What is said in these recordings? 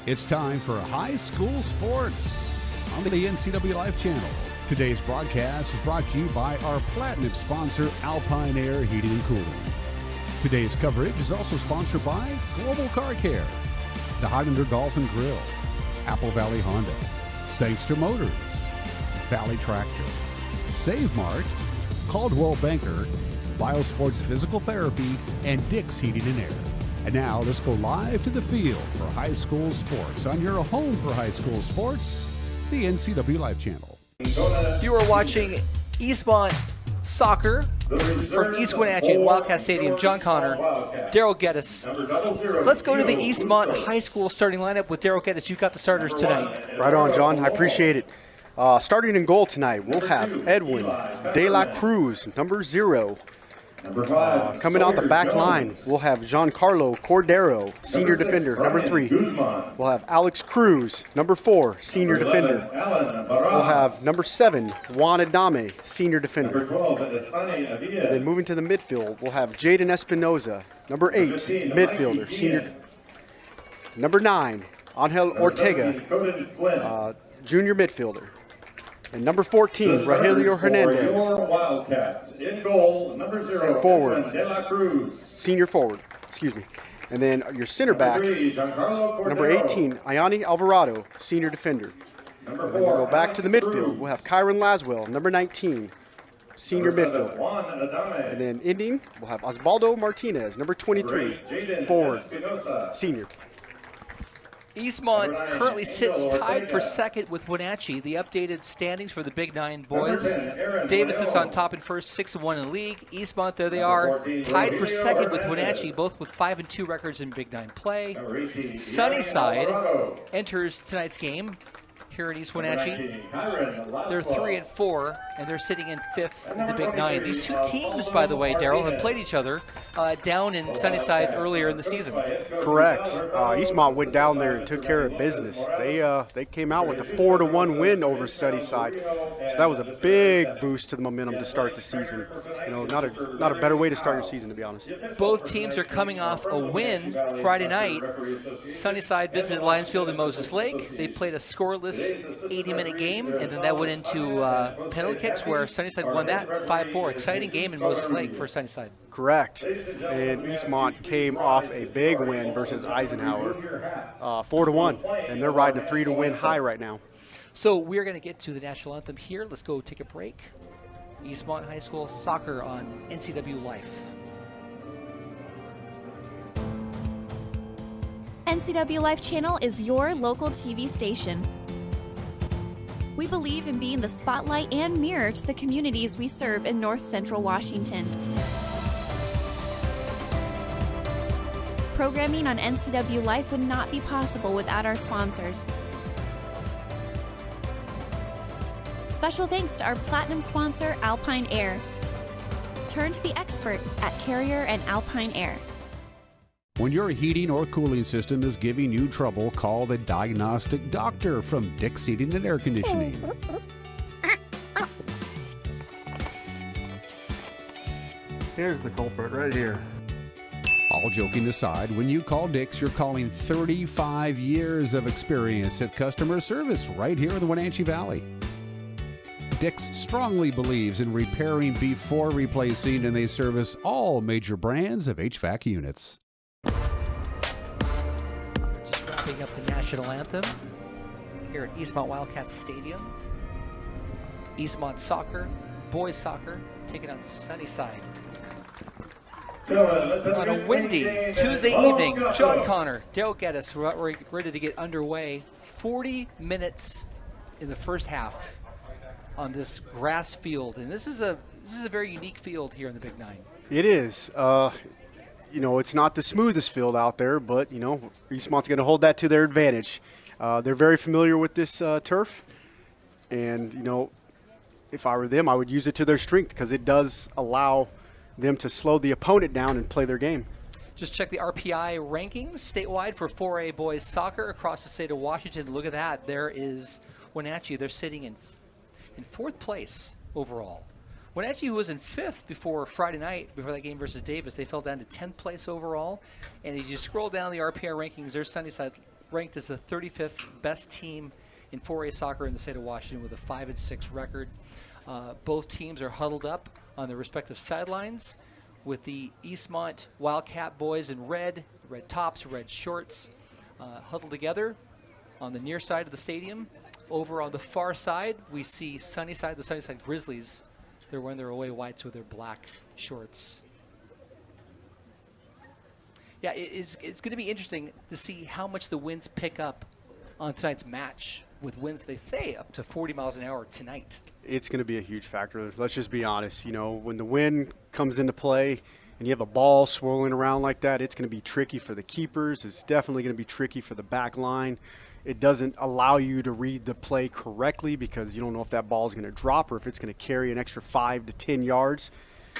It's time for high school sports on the NCWLIFE channel. Today's broadcast is brought to you by our platinum sponsor, Alpine Air Heating and Cooling. Today's coverage is also sponsored by Global Car Care, the Highlander Golf and Grill, Apple Valley Honda, Sangster Motors, Valley Tractor, Save Mart, Caldwell Banker, Biosports Physical Therapy, and Dick's Heating and Air. And now let's go live to the field for high school sports on your home for high school sports, the NCWLIFE channel. You are watching Eastmont soccer from East Wenatchee at Wildcat Stadium. John Connor, Daryl Geddes. Let's go to the Eastmont High School starting lineup with Daryl Geddes. You've got the starters tonight. Right on, John. I appreciate it. Starting in goal tonight, we'll have Edwin De La Cruz, number 0. Coming out the back line, we'll have Giancarlo Cordero, senior defender, number 3. We'll have Alex Cruz, number 4, senior defender. We'll have number 7, Juan Adame, senior defender. And then moving to the midfield, we'll have Jaden Espinoza, number 8, midfielder, senior. Number 9, Angel Ortega, junior midfielder. And number 14, Rogelio Hernandez. Wildcats in goal, number 0, forward. De La Cruz. Senior forward, excuse me. And then your center back, number 18, Ayani Alvarado, senior defender. And then we'll go back to the midfield. We'll have Kyron Laswell, number 19, senior midfielder. And then ending, we'll have Osvaldo Martinez, number 23, forward, senior. Eastmont currently sits tied for second with Wenatchee. The updated standings for the Big Nine boys. Davis is on top in first, 6-1 in the league. Eastmont, there they are, tied for second with Wenatchee, both with 5-2 records in Big Nine play. Sunnyside enters tonight's game here in East Wenatchee. They're 3-4, and they're sitting in 5th in the Big Nine. These two teams, by the way, Daryl, have played each other down in Sunnyside earlier in the season. Correct. Eastmont went down there and took care of business. They came out with a 4-1 win over Sunnyside, so that was a big boost to the momentum to start the season. You know, not a better way to start your season, to be honest. Both teams are coming off a win Friday night. Sunnyside visited Lionsfield and Moses Lake. They played a scoreless 80-minute game, and then that went into penalty kicks where Sunnyside won that 5-4. Exciting game in Moses Lake for Sunnyside. Correct. And Eastmont came off a big win versus Eisenhower, 4-1, and they're riding a 3-win high right now. So we're going to get to the national anthem here. Let's go take a break. Eastmont High School soccer on NCWLIFE. NCWLIFE channel is your local TV station. We believe in being the spotlight and mirror to the communities we serve in North Central Washington. Programming on NCWLIFE would not be possible without our sponsors. Special thanks to our platinum sponsor, Alpine Air. Turn to the experts at Carrier and Alpine Air. When your heating or cooling system is giving you trouble, call the diagnostic doctor from Dick's Heating and Air Conditioning. Here's the culprit right here. All joking aside, when you call Dick's, you're calling 35 years of experience at customer service right here in the Wenatchee Valley. Dick's strongly believes in repairing before replacing, and they service all major brands of HVAC units. Just wrapping up the national anthem here at Eastmont Wildcat Stadium. Eastmont soccer, boys soccer, taking on Sunnyside. On a windy Tuesday evening, John Connor, Daryl Geddes, we're ready to get underway. 40 minutes in the first half on this grass field, and this is a very unique field here in the Big Nine. It is. You know, it's not the smoothest field out there, but, you know, Eastmont's going to hold that to their advantage. They're very familiar with this turf, and, you know, if I were them, I would use it to their strength because it does allow them to slow the opponent down and play their game. Just check the RPI rankings statewide for 4A boys soccer across the state of Washington. Look at that. There is Wenatchee. They're sitting in 4th place overall. Wenatchee, who was in 5th before Friday night, before that game versus Davis, they fell down to 10th place overall. And if you scroll down the RPI rankings, there's Sunnyside ranked as the 35th best team in 4A soccer in the state of Washington with a 5-6 record. Both teams are huddled up on their respective sidelines, with the Eastmont Wildcat boys in red tops, red shorts, huddled together on the near side of the stadium. Over on the far side, we see the Sunnyside Grizzlies. They're wearing their away whites with their black shorts. Yeah, it's going to be interesting to see how much the winds pick up on tonight's match, with winds, they say, up to 40 miles an hour tonight. It's going to be a huge factor. Let's just be honest. You know, when the wind comes into play and you have a ball swirling around like that, it's going to be tricky for the keepers. It's definitely going to be tricky for the back line. It doesn't allow you to read the play correctly because you don't know if that ball is going to drop or if it's going to carry an extra 5 to 10 yards.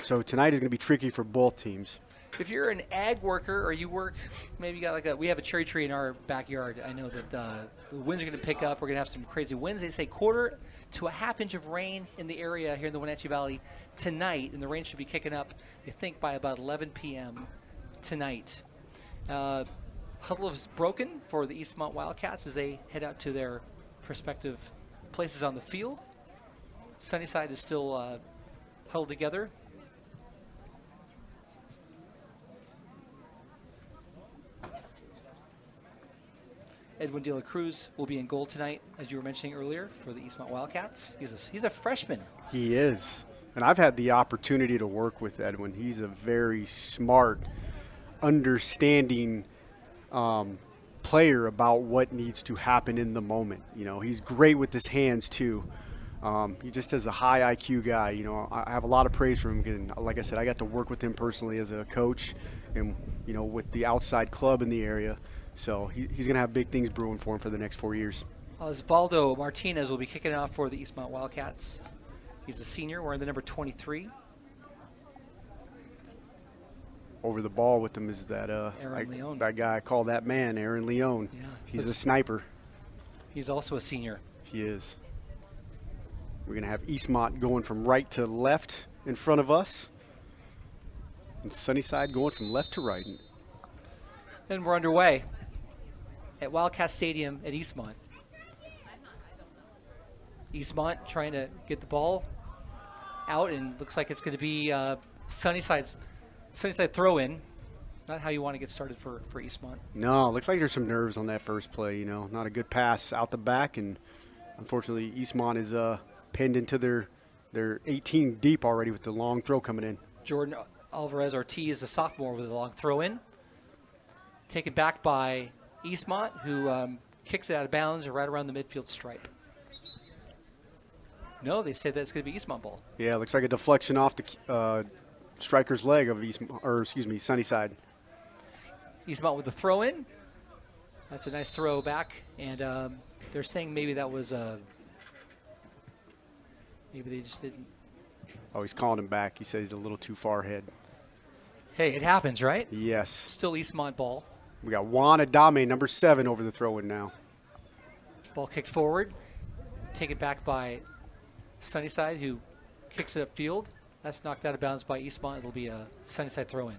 So tonight is going to be tricky for both teams. If you're an ag worker or you work, maybe you got we have a cherry tree in our backyard. I know that the winds are going to pick up. We're going to have some crazy winds. They say 1/4 to a 1/2 inch of rain in the area here in the Wenatchee Valley tonight, and the rain should be kicking up, they think, by about 11 p.m. tonight. Huddle is broken for the Eastmont Wildcats as they head out to their respective places on the field. Sunnyside is still huddled together. Edwin De La Cruz will be in goal tonight, as you were mentioning earlier, for the Eastmont Wildcats. He's a freshman. He is. And I've had the opportunity to work with Edwin. He's a very smart, understanding player about what needs to happen in the moment. You know, he's great with his hands, too. He just is a high IQ guy. You know, I have a lot of praise for him. And like I said, I got to work with him personally as a coach and, you know, with the outside club in the area. So he's going to have big things brewing for him for the next 4 years. Osvaldo Martinez will be kicking it off for the Eastmont Wildcats. He's a senior wearing the number 23. Over the ball with him is that that guy I call that man, Aaron Leone. Yeah, he's a sniper. He's also a senior. He is. We're going to have Eastmont going from right to left in front of us, and Sunnyside going from left to right. Then we're underway at Wildcat Stadium at Eastmont. Eastmont trying to get the ball out, and looks like it's going to be Sunnyside throw-in. Not how you want to get started for Eastmont. No, looks like there's some nerves on that first play. You know, not a good pass out the back, and unfortunately Eastmont is pinned into their 18 deep already with the long throw coming in. Jordan Alvarez Ortiz, a sophomore, with a long throw-in. Taken back by Eastmont, who kicks it out of bounds right around the midfield stripe. No, they say that it's going to be Eastmont ball. Yeah, looks like a deflection off the striker's leg of Sunnyside. Eastmont with the throw-in. That's a nice throw back, and they're saying maybe that was maybe they just didn't. Oh, he's calling him back. He says he's a little too far ahead. Hey, it happens, right? Yes. Still Eastmont ball. We got Juan Adame, number 7, over the throw-in now. Ball kicked forward, taken back by Sunnyside, who kicks it upfield. That's knocked out of bounds by Eastmont. It'll be a Sunnyside throw-in.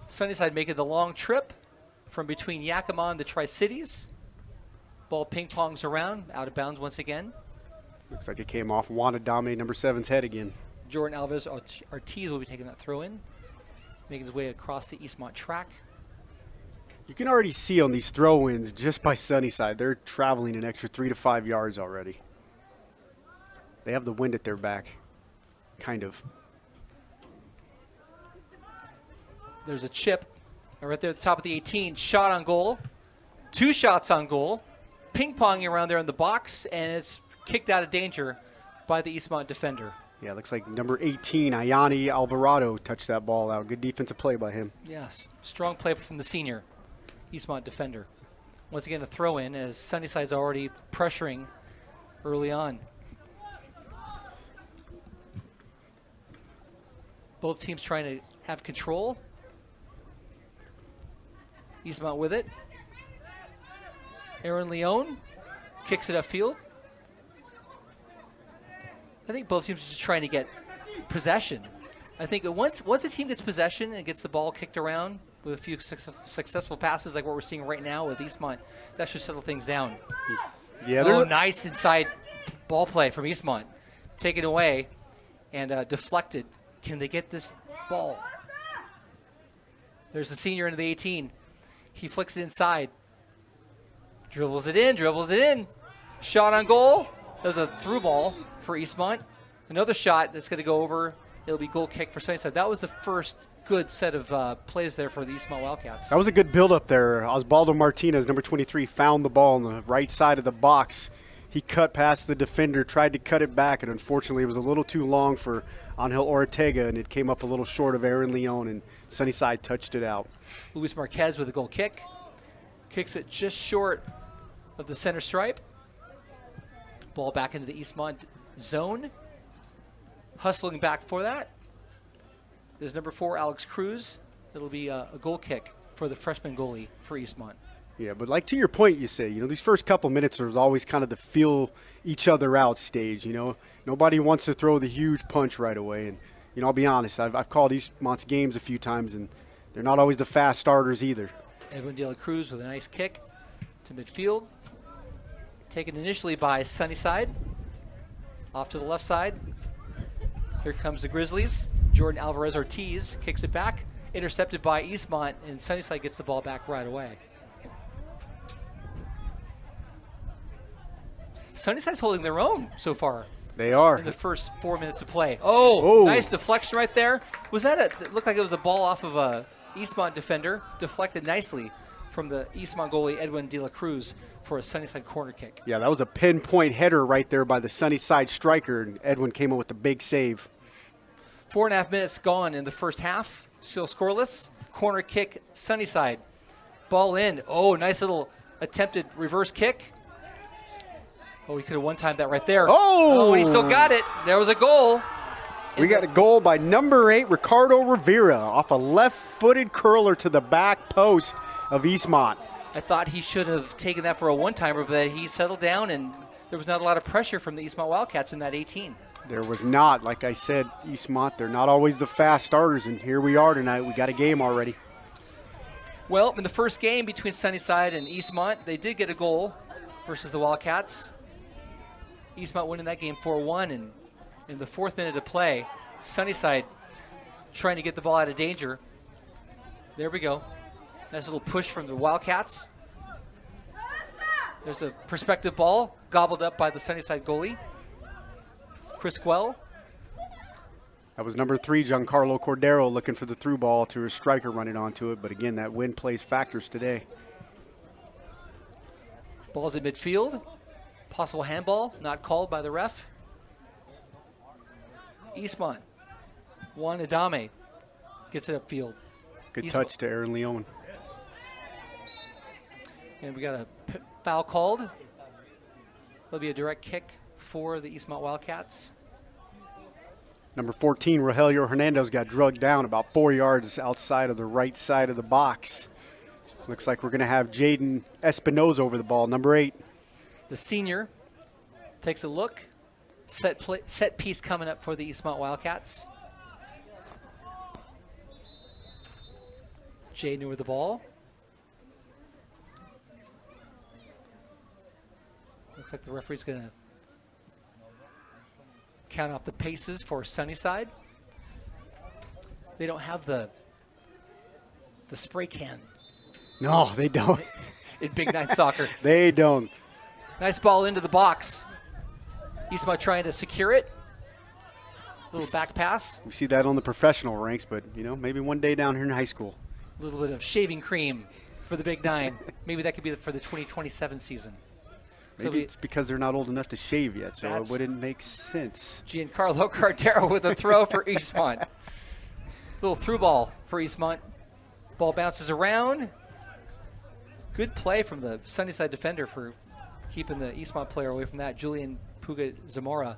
Sunnyside making the long trip from between Yakima and the Tri-Cities. Ball ping-pongs around, out of bounds once again. Looks like it came off Juan Adame, number 7's head again. Jordan Alvarez Ortiz will be taking that throw-in, making his way across the Eastmont track. You can already see on these throw-ins just by Sunnyside, they're traveling an extra 3 to 5 yards already. They have the wind at their back, kind of. There's a chip right there at the top of the 18. Shot on goal. 2 shots on goal. Ping-ponging around there in the box, and it's kicked out of danger by the Eastmont defender. Yeah, looks like number 18, Ayani Alvarado, touched that ball out. Good defensive play by him. Yes, strong play from the senior Eastmont defender. Once again, a throw-in as Sunnyside's already pressuring early on. Both teams trying to have control. Eastmont with it. Aaron Leone kicks it upfield. I think both teams are just trying to get possession. I think once a team gets possession and gets the ball kicked around with a few successful passes like what we're seeing right now with Eastmont, that should settle things down. Yeah, nice inside ball play from Eastmont. Taken away and deflected. Can they get this ball? There's the senior into the 18. He flicks it inside. Dribbles it in. Shot on goal. That was a through ball for Eastmont. Another shot that's going to go over. It'll be goal kick for Sunnyside. That was the first good set of plays there for the Eastmont Wildcats. That was a good build-up there. Osvaldo Martinez, number 23, found the ball on the right side of the box. He cut past the defender, tried to cut it back, and unfortunately it was a little too long for Angel Ortega, and it came up a little short of Aaron Leon, and Sunnyside touched it out. Luis Marquez with a goal kick. Kicks it just short of the center stripe. Ball back into the Eastmont zone. Hustling back for that. There's number 4, Alex Cruz. It'll be a goal kick for the freshman goalie for Eastmont. Yeah, but like to your point, you say, these first couple minutes are always kind of the feel each other out stage, Nobody wants to throw the huge punch right away. And, I'll be honest, I've called Eastmont's games a few times, and they're not always the fast starters either. Edwin De La Cruz with a nice kick to midfield. Taken initially by Sunnyside. Off to the left side. Here comes the Grizzlies. Jordan Alvarez-Ortiz kicks it back. Intercepted by Eastmont, and Sunnyside gets the ball back right away. Sunnyside's holding their own so far. They are. In the first 4 minutes of play. Oh, nice deflection right there. Was that it looked like it was a ball off of a Eastmont defender. Deflected nicely from the Eastmont goalie, Edwin De La Cruz, for a Sunnyside corner kick. Yeah, that was a pinpoint header right there by the Sunnyside striker, and Edwin came up with a big save. 4.5 minutes gone in the first half. Still scoreless. Corner kick, Sunnyside. Ball in. Oh, nice little attempted reverse kick. Oh, he could have one-timed that right there. Oh, and he still got it. There was a goal. We got a goal by number 8, Ricardo Rivera, off a left-footed curler to the back post of Eastmont. I thought he should have taken that for a one-timer, but he settled down, and there was not a lot of pressure from the Eastmont Wildcats in that 18. There was not. Like I said, Eastmont, they're not always the fast starters, and here we are tonight. We got a game already. Well, in the first game between Sunnyside and Eastmont, they did get a goal versus the Wildcats. Eastmont winning that game 4-1, and in the 4th minute of play, Sunnyside trying to get the ball out of danger. There we go. Nice little push from the Wildcats. There's a perspective ball gobbled up by the Sunnyside goalie, Chris Quell. That was number 3, Giancarlo Cordero, looking for the through ball to his striker running onto it. But again, that wind plays factors today. Ball's in midfield. Possible handball, not called by the ref. Eastmont. Juan Adame gets it upfield. Good touch to Aaron Leon. And we got a foul called. There'll be a direct kick for the Eastmont Wildcats. Number 14, Rogelio Hernandez, got drugged down about 4 yards outside of the right side of the box. Looks like we're going to have Jaden Espinoza over the ball, number 8. The senior takes a look. Set piece coming up for the Eastmont Wildcats. Jaden with the ball. Looks like the referee's going to count off the paces for Sunnyside. They don't have the spray can. No, they don't. In Big 9 soccer. They don't. Nice ball into the box. Eastmont trying to secure it. Little back pass. We see that on the professional ranks, but, maybe one day down here in high school. A little bit of shaving cream for the Big 9. Maybe that could be for the 2027 season. Maybe it's because they're not old enough to shave yet, so it wouldn't make sense. Giancarlo Cordero with a throw for Eastmont. Little through ball for Eastmont. Ball bounces around. Good play from the Sunnyside defender for keeping the Eastmont player away from that. Julian Puga Zamora,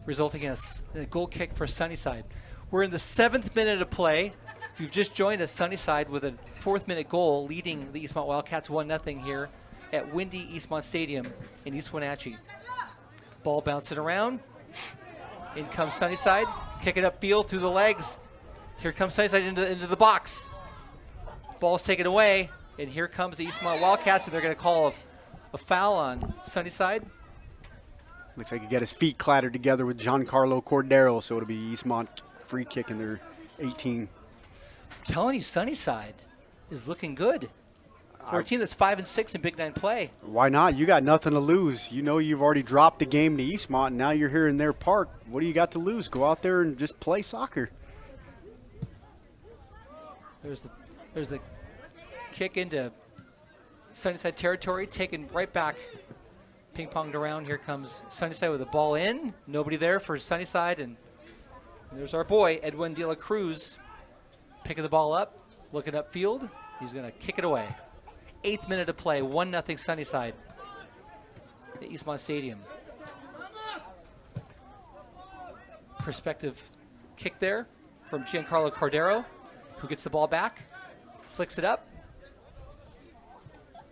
resulting in a goal kick for Sunnyside. We're in the 7th minute of play. If you've just joined us, Sunnyside with a 4th minute goal leading the Eastmont Wildcats 1-0 here at windy Eastmont Stadium in East Wenatchee. Ball bouncing around. In comes Sunnyside. Kick it upfield through the legs. Here comes Sunnyside into the box. Ball's taken away, and here comes the Eastmont Wildcats, and they're going to call a foul on Sunnyside. Looks like he got his feet clattered together with Giancarlo Cordero, so it'll be Eastmont free kick in their 18. I'm telling you, Sunnyside is looking good for a team that's 5-6 in Big 9 play. Why not? You got nothing to lose. You know you've already dropped the game to Eastmont, and now you're here in their park. What do you got to lose? Go out there and just play soccer. There's the kick into Sunnyside territory, taken right back, ping-ponged around. Here comes Sunnyside with the ball in. Nobody there for Sunnyside, and there's our boy, Edwin De La Cruz, picking the ball up, looking upfield. He's going to kick it away. 8th minute of play, 1-0 Sunnyside at Eastmont Stadium. Perspective kick there from Giancarlo Cordero, who gets the ball back, flicks it up.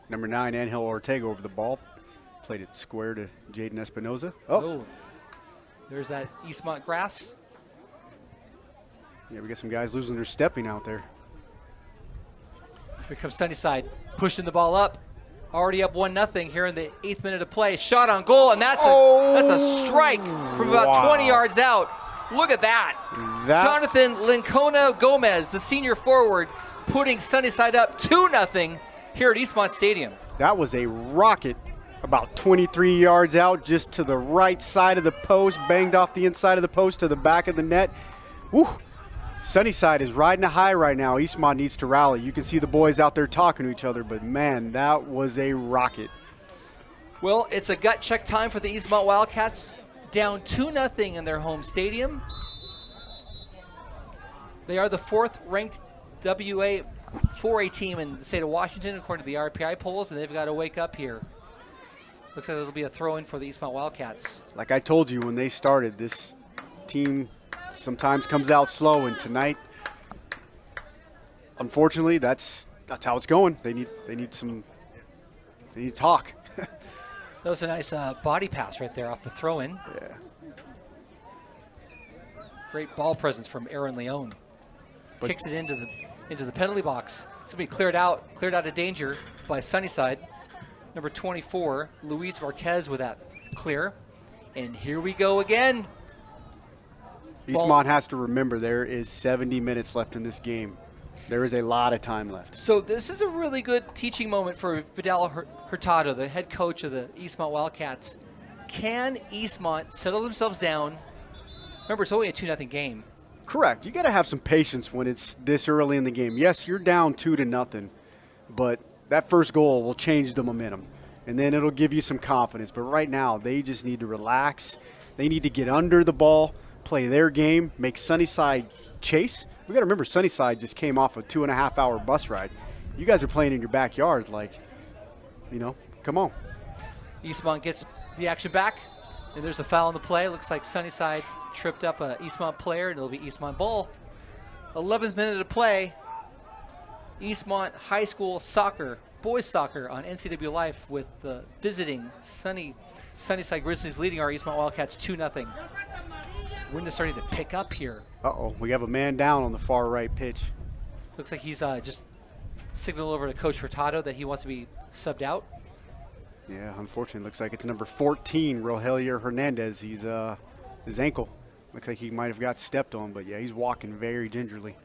Number 9, Angel Ortega over the ball. Played it square to Jaden Espinoza. Oh, there's that Eastmont grass. Yeah, we got some guys losing their stepping out there. Here comes Sunnyside, pushing the ball up. Already up 1-0 here in the 8th minute of play. Shot on goal, and that's a strike from about 20 yards out. Look at that. Jonathan Lincona Gomez, the senior forward, putting Sunnyside up 2-0 here at Eastmont Stadium. That was a rocket about 23 yards out, just to the right side of the post, banged off the inside of the post to the back of the net. Woo! Sunnyside is riding a high right now. Eastmont needs to rally. You can see the boys out there talking to each other, but man, that was a rocket. Well, it's a gut check time for the Eastmont Wildcats. Down 2-0 in their home stadium. They are the 4th ranked WA 4A team in the state of Washington according to the RPI polls, and they've got to wake up here. Looks like it'll be a throw-in for the Eastmont Wildcats. Like I told you when they started, this team sometimes comes out slow, and tonight, unfortunately, that's how it's going. They need to talk. That was a nice body pass right there off the throw-in. Yeah. Great ball presence from Aaron Leone. Kicks it into the penalty box. It's gonna be cleared out of danger by Sunnyside. Number 24, Luis Marquez with that clear. And here we go again. Eastmont has to remember there is 70 minutes left in this game. There is a lot of time left. So this is a really good teaching moment for Vidal Hurtado, the head coach of the Eastmont Wildcats. Can Eastmont settle themselves down? Remember, it's only a 2-0 game. Correct. You got to have some patience when it's this early in the game. Yes, you're down 2-0, but that first goal will change the momentum, and then it'll give you some confidence. But right now, they just need to relax. They need to get under the ball, play their game, make Sunnyside chase. We got to remember, Sunnyside just came off a 2.5-hour bus ride. You guys are playing in your backyard, come on. Eastmont gets the action back, and there's a foul in the play. Looks like Sunnyside tripped up a Eastmont player, and it'll be Eastmont ball. 11th minute of play. Eastmont High School soccer, boys soccer on NCWLIFE with the visiting Sunnyside Grizzlies leading our Eastmont Wildcats 2-0. Wind is starting to pick up here. Uh-oh, we have a man down on the far right pitch. Looks like he's just signaled over to Coach Hurtado that he wants to be subbed out. Yeah, unfortunately, looks like it's number 14, Rogelio Hernandez. He's his ankle. Looks like he might have got stepped on, but yeah, he's walking very gingerly.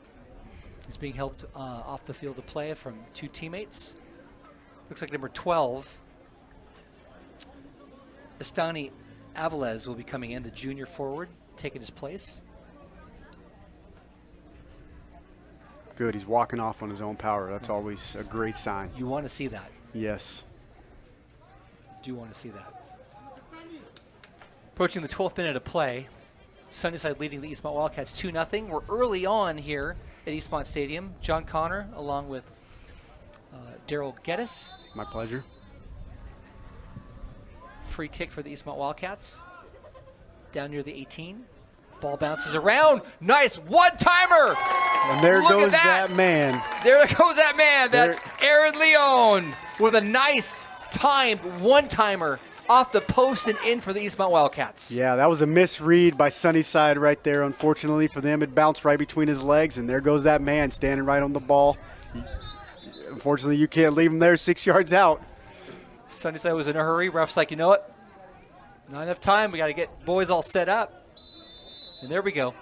He's being helped off the field of play from 2 teammates. Looks like number 12, Estani Avilés, will be coming in, the junior forward, taking his place. Good, he's walking off on his own power. That's always a great sign. You want to see that. Yes. Do want to see that. Approaching the 12th minute of play, Sunnyside leading the Eastmont Wildcats 2-0. We're early on here at Eastmont Stadium. John Connor along with Daryl Geddes. My pleasure. Free kick for the Eastmont Wildcats. Down near the 18. Ball bounces around. Nice one-timer. And there goes that man. There goes that man, that Aaron Leone with a nice timed one-timer off the post and in for the Eastmont Wildcats. Yeah, that was a misread by Sunnyside right there. Unfortunately for them, it bounced right between his legs, and there goes that man standing right on the ball. Unfortunately, you can't leave him there 6 yards out. Sunnyside was in a hurry. Ref's like, you know what? Not enough time. We got to get boys all set up. And there we go.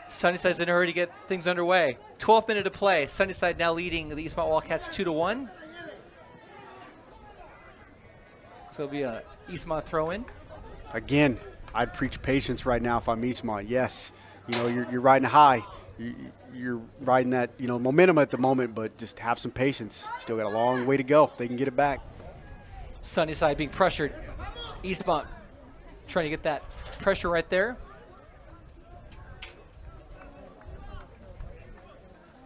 Sunnyside's in a hurry to get things underway. 12th minute to play. Sunnyside now leading the Eastmont Wildcats 2-1. So it'll be a Eastmont throw-in. Again, I'd preach patience right now if I'm Eastmont. Yes, you know, you're riding high. You're riding that, you know, momentum at the moment, but just have some patience. Still got a long way to go. They can get it back. Sunnyside being pressured. Eastmont trying to get that pressure right there.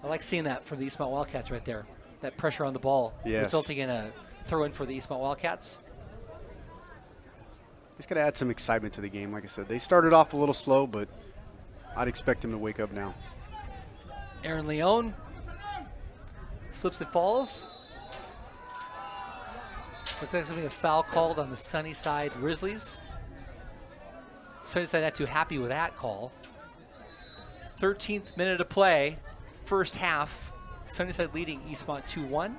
I like seeing that from the Eastmont Wildcats right there. That pressure on the ball, yes, resulting in a throw-in for the Eastmont Wildcats. Just got to add some excitement to the game. Like I said, they started off a little slow, but I'd expect them to wake up now. Aaron Leone slips and falls. Looks like there's going to be a foul called on the Sunnyside Grizzlies. Sunnyside not too happy with that call. 13th minute of play, first half. Sunnyside leading Eastmont 2-1.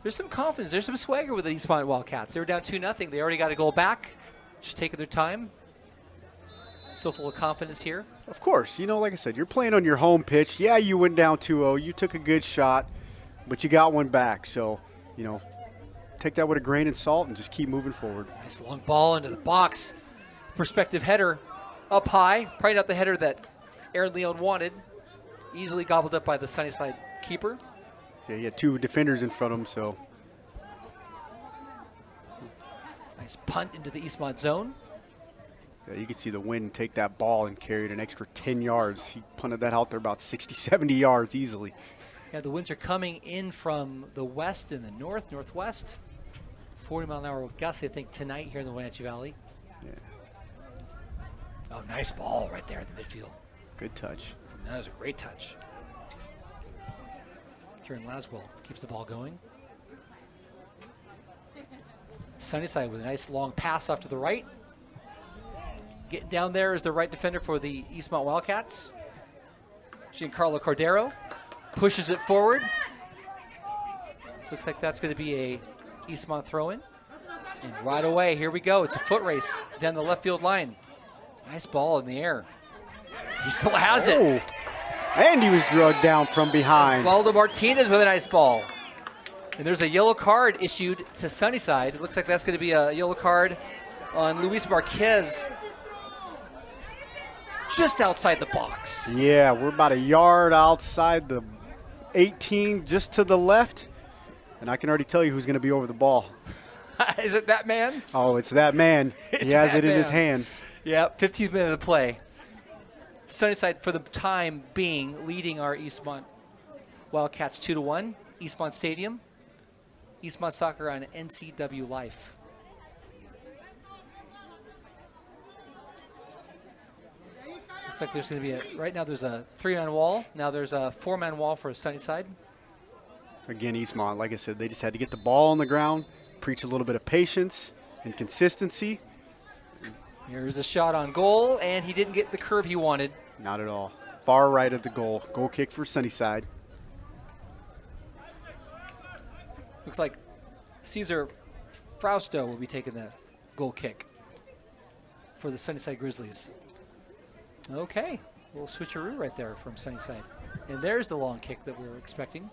There's some confidence. There's some swagger with the Eastmont Wildcats. They were down 2-0. They already got a goal back. Just taking their time. So full of confidence here. Of course. You know, like I said, you're playing on your home pitch. Yeah, you went down 2-0. You took a good shot, but you got one back. So, you know, take that with a grain of salt and just keep moving forward. Nice long ball into the box. Perspective header up high. Probably not the header that Aaron Leone wanted. Easily gobbled up by the Sunnyside keeper. Yeah, he had two defenders in front of him, so. Nice punt into the Eastmont zone. Yeah, you can see the wind take that ball and carry it an extra 10 yards. He punted that out there about 60, 70 yards easily. Yeah, the winds are coming in from the west and the north, northwest. 40-mile-an-hour gusts, I think, tonight here in the Wenatchee Valley. Yeah. Oh, nice ball right there in the midfield. Good touch. That was a great touch. Kieran Laswell keeps the ball going. Sunnyside with a nice long pass off to the right. Getting down there is the right defender for the Eastmont Wildcats. Giancarlo Cordero pushes it forward. Looks like that's going to be a Eastmont throw-in. And right away, here we go. It's a foot race down the left field line. Nice ball in the air. He still has it. And he was drugged down from behind. Baldo Martinez with a nice ball. And there's a yellow card issued to Sunnyside. It looks like that's going to be a yellow card on Luis Marquez just outside the box. Yeah, we're about a yard outside the 18, just to the left. And I can already tell you who's going to be over the ball. Is it that man? Oh, it's that man. He has it in his hand. Yeah, 15th minute of the play. Sunnyside, for the time being, leading our Eastmont Wildcats 2-1. Eastmont Stadium. Eastmont Soccer on NCWLIFE. Looks like there's going to be right now there's a 3-man wall. Now there's a 4-man wall for Sunnyside. Again, Eastmont, like I said, they just had to get the ball on the ground, preach a little bit of patience and consistency. Here's a shot on goal, and he didn't get the curve he wanted. Not at all. Far right of the goal. Goal kick for Sunnyside. Looks like Cesar Frausto will be taking the goal kick for the Sunnyside Grizzlies. Okay, a little switcheroo right there from Sunnyside. And there's the long kick that we were expecting.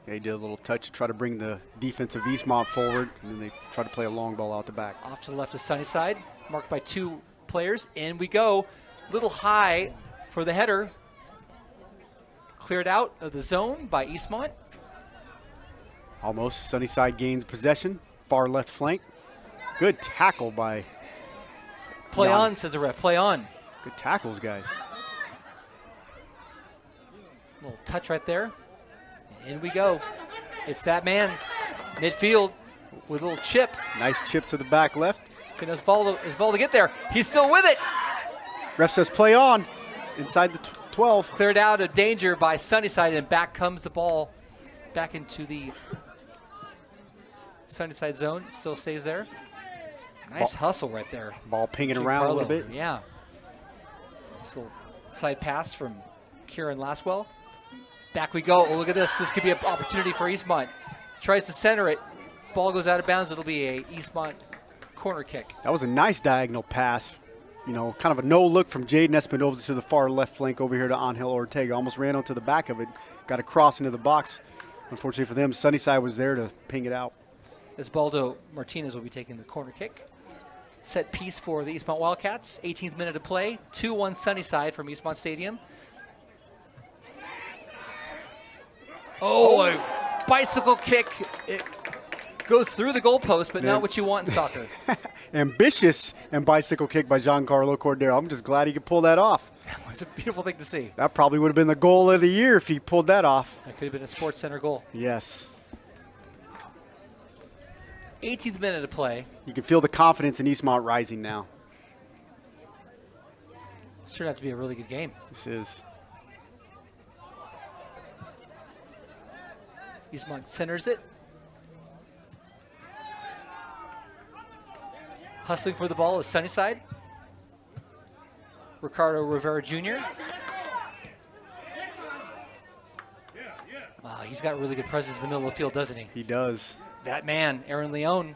They did a little touch to try to bring the defensive Eastmont forward, and then they tried to play a long ball out the back. Off to the left of Sunnyside, marked by two players. In we go. Little high for the header. Cleared out of the zone by Eastmont. Almost. Sunnyside gains possession. Far left flank. Good tackle by Play on, says the ref. Play on. Good tackles, guys. Little touch right there. In we go. It's that man. Midfield with a little chip. Nice chip to the back left. Can Osvaldo get there? He's still with it. Ref says play on. Inside the 12. Cleared out of danger by Sunnyside, and back comes the ball back into the Sunnyside zone. Still stays there. Nice hustle right there. Ball pinging around a little bit. Yeah. Nice little side pass from Kieran Laswell. Back we go. Oh, look at this. This could be an opportunity for Eastmont. Tries to center it. Ball goes out of bounds. It'll be a Eastmont corner kick. That was a nice diagonal pass. You know, kind of a no look from Jaden Espinoza to the far left flank over here to Angel Ortega. Almost ran onto the back of it. Got a cross into the box. Unfortunately for them, Sunnyside was there to ping it out. Osvaldo Martinez will be taking the corner kick. Set piece for the Eastmont Wildcats. 18th minute of play. 2-1 Sunnyside from Eastmont Stadium. Oh, a bicycle kick. It goes through the goalpost, but not what you want in soccer. Ambitious and bicycle kick by Giancarlo Cordero. I'm just glad he could pull that off. That was a beautiful thing to see. That probably would have been the goal of the year if he pulled that off. That could have been a Sports Center goal. Yes. 18th minute of play. You can feel the confidence in Eastmont rising now. This turned out to be a really good game. This is. Eastmont centers it. Hustling for the ball is Sunnyside. Ricardo Rivera Jr. He's got really good presence in the middle of the field, doesn't he? He does. That man, Aaron Leone,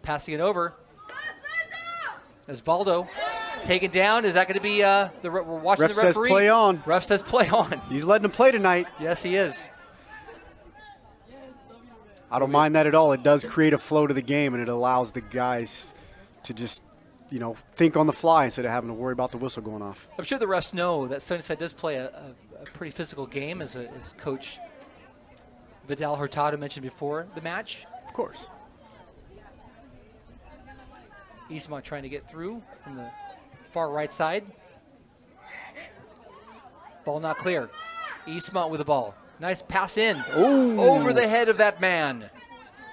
passing it over. Osvaldo taken down. Is that going to be we're watching Ref the referee? says play on. Ref says play on. He's letting him play tonight. Yes, he is. I don't mind that at all. It does create a flow to the game, and it allows the guys to just, you know, think on the fly instead of having to worry about the whistle going off. I'm sure the refs know that Sunnyside does play a pretty physical game, as Coach Vidal Hurtado mentioned before the match. Of course. Eastmont trying to get through from the far right side. Ball not clear. Eastmont with the ball. Nice pass in. Ooh. Over the head of that man.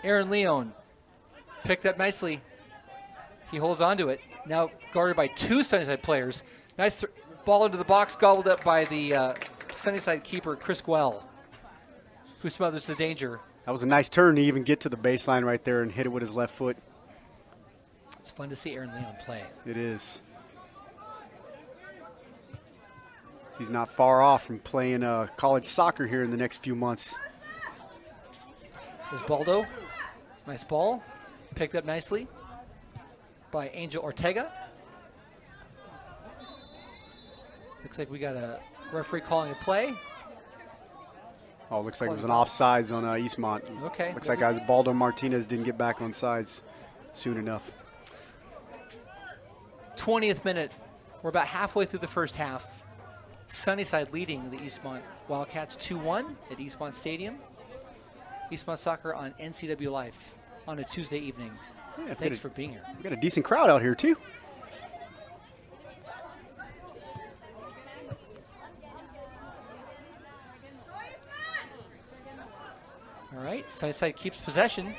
Aaron Leone picked up nicely. He holds on to it. Now guarded by two Sunnyside players. Nice ball into the box, gobbled up by the Sunnyside keeper, Chris Guell, who smothers the danger. That was a nice turn to even get to the baseline right there and hit it with his left foot. It's fun to see Aaron Leone play. It is. He's not far off from playing college soccer here in the next few months. Osvaldo, nice ball, picked up nicely by Angel Ortega. Looks like we got a referee calling a play. Oh, looks like it was an offsides on Eastmont. Okay. Looks like Osvaldo Martinez didn't get back on sides soon enough. 20th minute. We're about halfway through the first half. Sunnyside leading the Eastmont Wildcats 2-1 at Eastmont Stadium. Eastmont Soccer on NCWLIFE on a Tuesday evening. Yeah, Thanks for being here. We got a decent crowd out here, too. All right, Sunnyside keeps possession.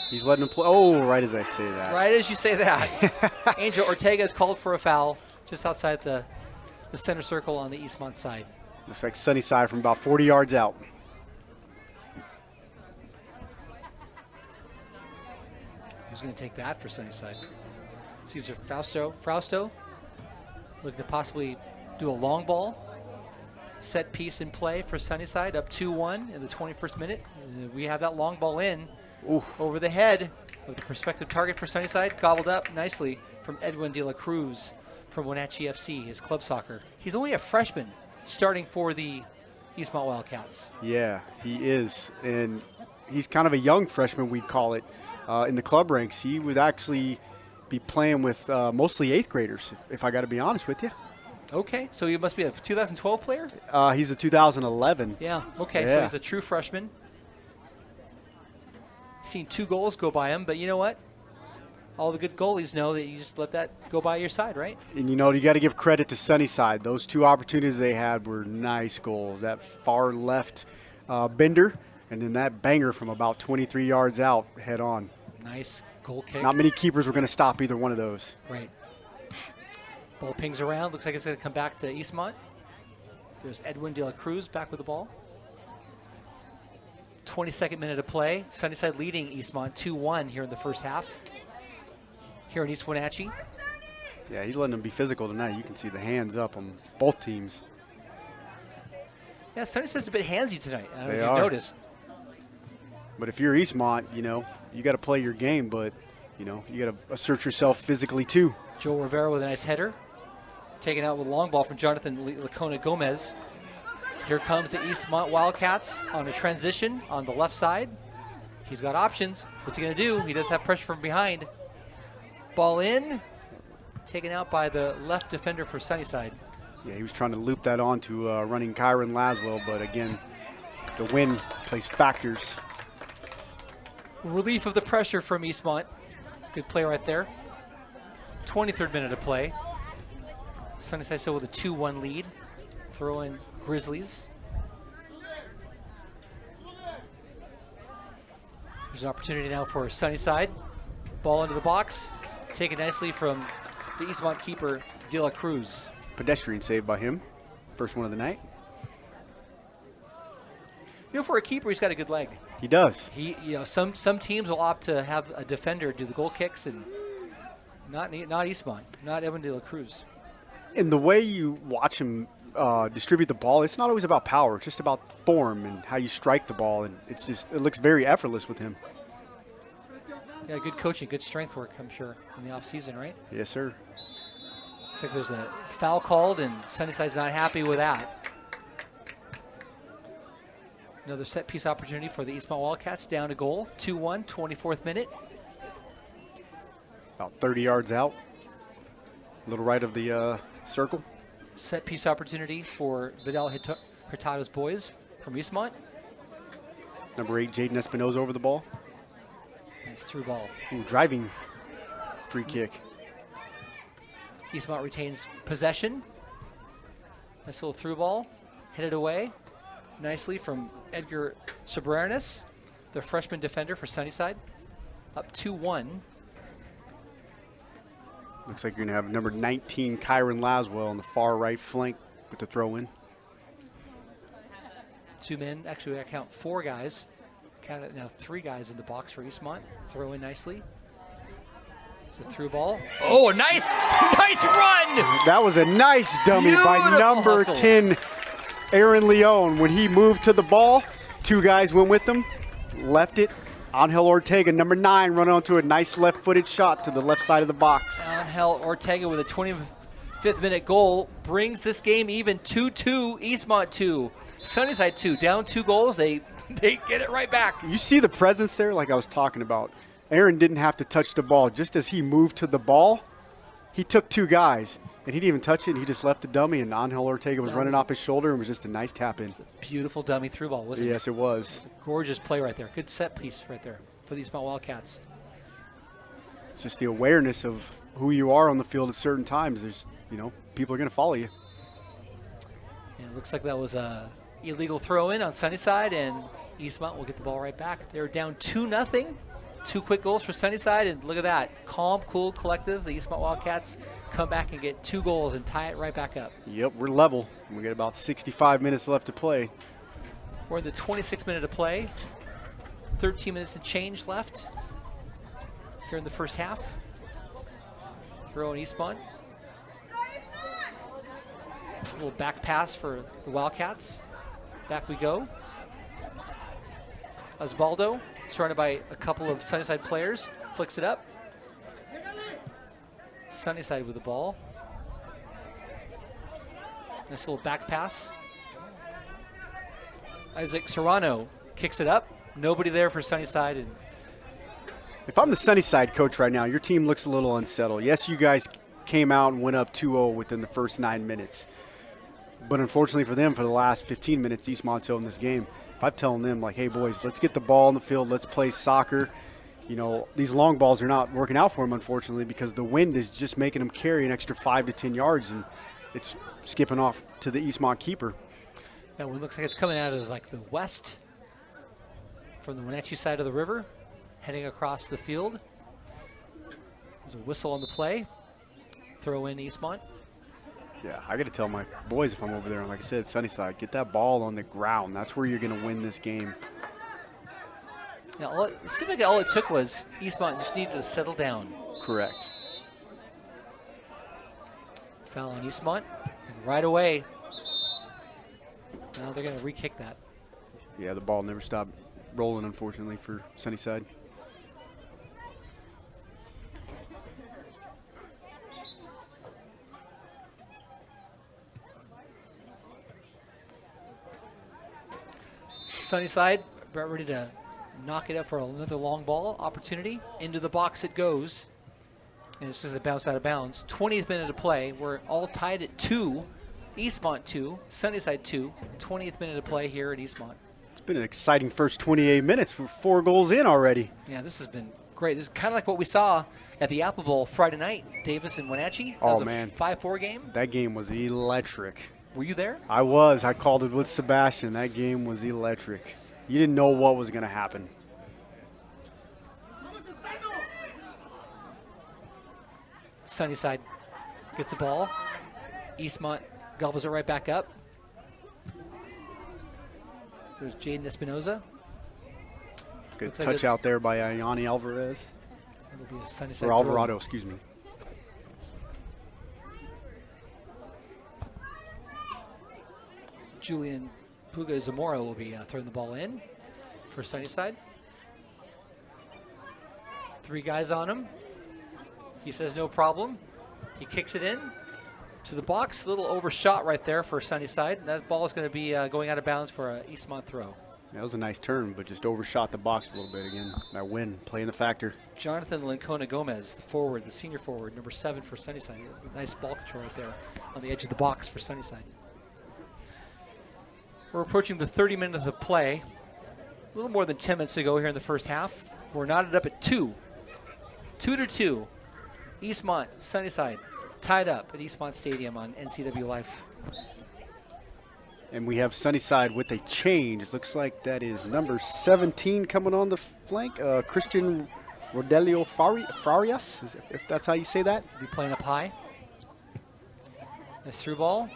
He's letting him play. Oh, right as I say that. Right as you say that. Angel Ortega is called for a foul just outside the center circle on the Eastmont side. Looks like Sunnyside from about 40 yards out. Who's going to take that for Sunnyside? Cesar Frausto looking to possibly do a long ball. Set piece in play for Sunnyside, up 2-1 in the 21st minute. We have that long ball in. Ooh. Over the head of the prospective target for Sunnyside, gobbled up nicely from Edwin De La Cruz from Wenatchee FC, his club soccer. He's only a freshman starting for the Eastmont Wildcats. Yeah, he is. And he's kind of a young freshman, we'd call it, in the club ranks. He would actually be playing with mostly 8th graders, if I got to be honest with you. Okay, so he must be a 2012 player? He's a 2011. Yeah, okay, Yeah. so he's a true freshman. Seen 2 goals go by him, but you know what? All the good goalies know that you just let that go by your side, right? And, you know, you got to give credit to Sunnyside. Those 2 opportunities they had were nice goals. That far left bender, and then that banger from about 23 yards out head on. Nice goal kick. Not many keepers were going to stop either one of those. Right. Ball pings around. Looks like it's going to come back to Eastmont. There's Edwin De La Cruz back with the ball. 22nd minute of play. Sunnyside leading Eastmont 2-1 here in the first half. Here in East Wenatchee. Yeah, he's letting them be physical tonight. You can see the hands up on both teams. Yeah, Sunnyside's a bit handsy tonight. I don't know if They you've are. noticed. But if you're Eastmont, you know, you got to play your game, but, you know, you got to assert yourself physically too. Joe Rivera with a nice header. Taken out with a long ball from Jonathan Lacona Gomez. Here comes the Eastmont Wildcats on a transition on the left side. He's got options. What's he going to do? He does have pressure from behind. Ball in. Taken out by the left defender for Sunnyside. Yeah, he was trying to loop that on to running Kyron Laswell, but again, the wind plays factors. Relief of the pressure from Eastmont. Good play right there. 23rd minute of play. Sunnyside still with a 2-1 lead. Throw in Grizzlies. There's an opportunity now for Sunnyside. Ball into the box. Taken nicely from the Eastmont keeper, De La Cruz. Pedestrian save by him. First one of the night. You know, for a keeper, he's got a good leg. He does. Some teams will opt to have a defender do the goal kicks, and not Eastmont, not Evan De La Cruz. And the way you watch him distribute the ball, it's not always about power. It's just about form and how you strike the ball, and it looks very effortless with him. Yeah, good coaching, good strength work, I'm sure, in the offseason, right? Yes, sir. Looks like there's a foul called, and Sunnyside's not happy with that. Another set-piece opportunity for the Eastmont Wildcats, down a goal, 2-1, 24th minute. About 30 yards out. A little right of the circle. Set-piece opportunity for Vidal Hurtado's boys from Eastmont. Number 8, Jaden Espinoza over the ball. Nice through ball. Ooh, driving free kick. Eastmont retains possession. Nice little through ball. Hit it away nicely from Edgar Sobranis, the freshman defender for Sunnyside. Up 2-1. Looks like you're going to have number 19, Kyron Laswell, on the far right flank with the throw in. 2 men. Actually, I count 4 guys. Count it now, 3 guys in the box for Eastmont. Throw in nicely. It's a through ball. Oh, nice run! That was a nice dummy by Beautiful number hustle. 10, Aaron Leon. When he moved to the ball, 2 guys went with him, left it. Angel Ortega, number 9, running onto a nice left-footed shot to the left side of the box. Angel Ortega with a 25th minute goal brings this game even 2-2. Eastmont 2, Sunnyside 2. Down 2 goals. They get it right back. You see the presence there, like I was talking about. Aaron didn't have to touch the ball. Just as he moved to the ball, he took 2 guys, and he didn't even touch it. He just left the dummy, and Angel Ortega was running off his shoulder, and was just a nice tap in. Beautiful dummy through ball, wasn't it? Yes, it was. Gorgeous play right there. Good set piece right there for the Eastmont Wildcats. It's just the awareness of who you are on the field at certain times. There's, people are going to follow you. And it looks like that was a illegal throw in on Sunnyside, and Eastmont will get the ball right back. They're down 2-0. 2 quick goals for Sunnyside, and look at that. Calm, cool, collective. The Eastmont Wildcats come back and get 2 goals and tie it right back up. Yep, we're level. We got about 65 minutes left to play. We're in the 26th minute of play. 13 minutes and change left here in the first half. Throw in Eastmont. A little back pass for the Wildcats. Back we go. Osvaldo, surrounded by a couple of Sunnyside players, flicks it up. Sunnyside with the ball. Nice little back pass. Isaac Serrano kicks it up. Nobody there for Sunnyside. And If I'm the Sunnyside coach right now, your team looks a little unsettled. Yes, you guys came out and went up 2-0 within the first 9 minutes. But unfortunately for them, for the last 15 minutes, Eastmont's in this game. If I'm telling them, like, hey, boys, let's get the ball on the field. Let's play soccer. These long balls are not working out for them, unfortunately, because the wind is just making them carry an extra 5 to 10 yards, and it's skipping off to the Eastmont keeper. that one looks like it's coming out of like the west from the Wenatchee side of the river, heading across the field. There's a whistle on the play. Throw in Eastmont. Yeah, I got to tell my boys if I'm over there, and like I said, Sunnyside, get that ball on the ground. That's where you're going to win this game. Now, it seemed like all it took was Eastmont just needed to settle down. Correct. Foul on Eastmont, and right away, now they're going to re-kick that. Yeah, the ball never stopped rolling, unfortunately, for Sunnyside. Sunnyside about ready to knock it up for another long ball opportunity. Into the box it goes. And it's just a bounce out of bounds. 20th minute of play. We're all tied at 2. Eastmont 2, Sunnyside 2. 20th minute of play here at Eastmont. It's been an exciting first 28 minutes. We're 4 goals in already. Yeah, this has been great. This is kind of like what we saw at the Apple Bowl Friday night. Davis and Wenatchee. That was man. a 5-4 game. That game was electric. Were you there? I was. I called it with Sebastian. That game was electric. You didn't know what was going to happen. Sunnyside gets the ball. Eastmont gobbles it right back up. There's Jaden Espinoza. Good Looks like touch out there by Yanni Alvarez. It'll be a Sunnyside Or throw. Alvarado, excuse me. Julian Puga Zamora will be throwing the ball in for Sunnyside. 3 guys on him. He says no problem. He kicks it in to the box. A little overshot right there for Sunnyside. And that ball is going to be going out of bounds for an Eastmont throw. That was a nice turn, but just overshot the box a little bit again. That win, playing the factor. Jonathan Lincona Gomez, the forward, the senior forward, number 7 for Sunnyside. It was a nice ball control right there on the edge of the box for Sunnyside. We're approaching the 30 minutes of play. A little more than 10 minutes to go here in the first half. We're knotted up at 2. 2-2. Eastmont, Sunnyside, tied up at Eastmont Stadium on NCWLIFE. And we have Sunnyside with a change. It looks like that is number 17 coming on the flank. Christian Rodelio Farias, if that's how you say that. Be playing up high. Nice through ball.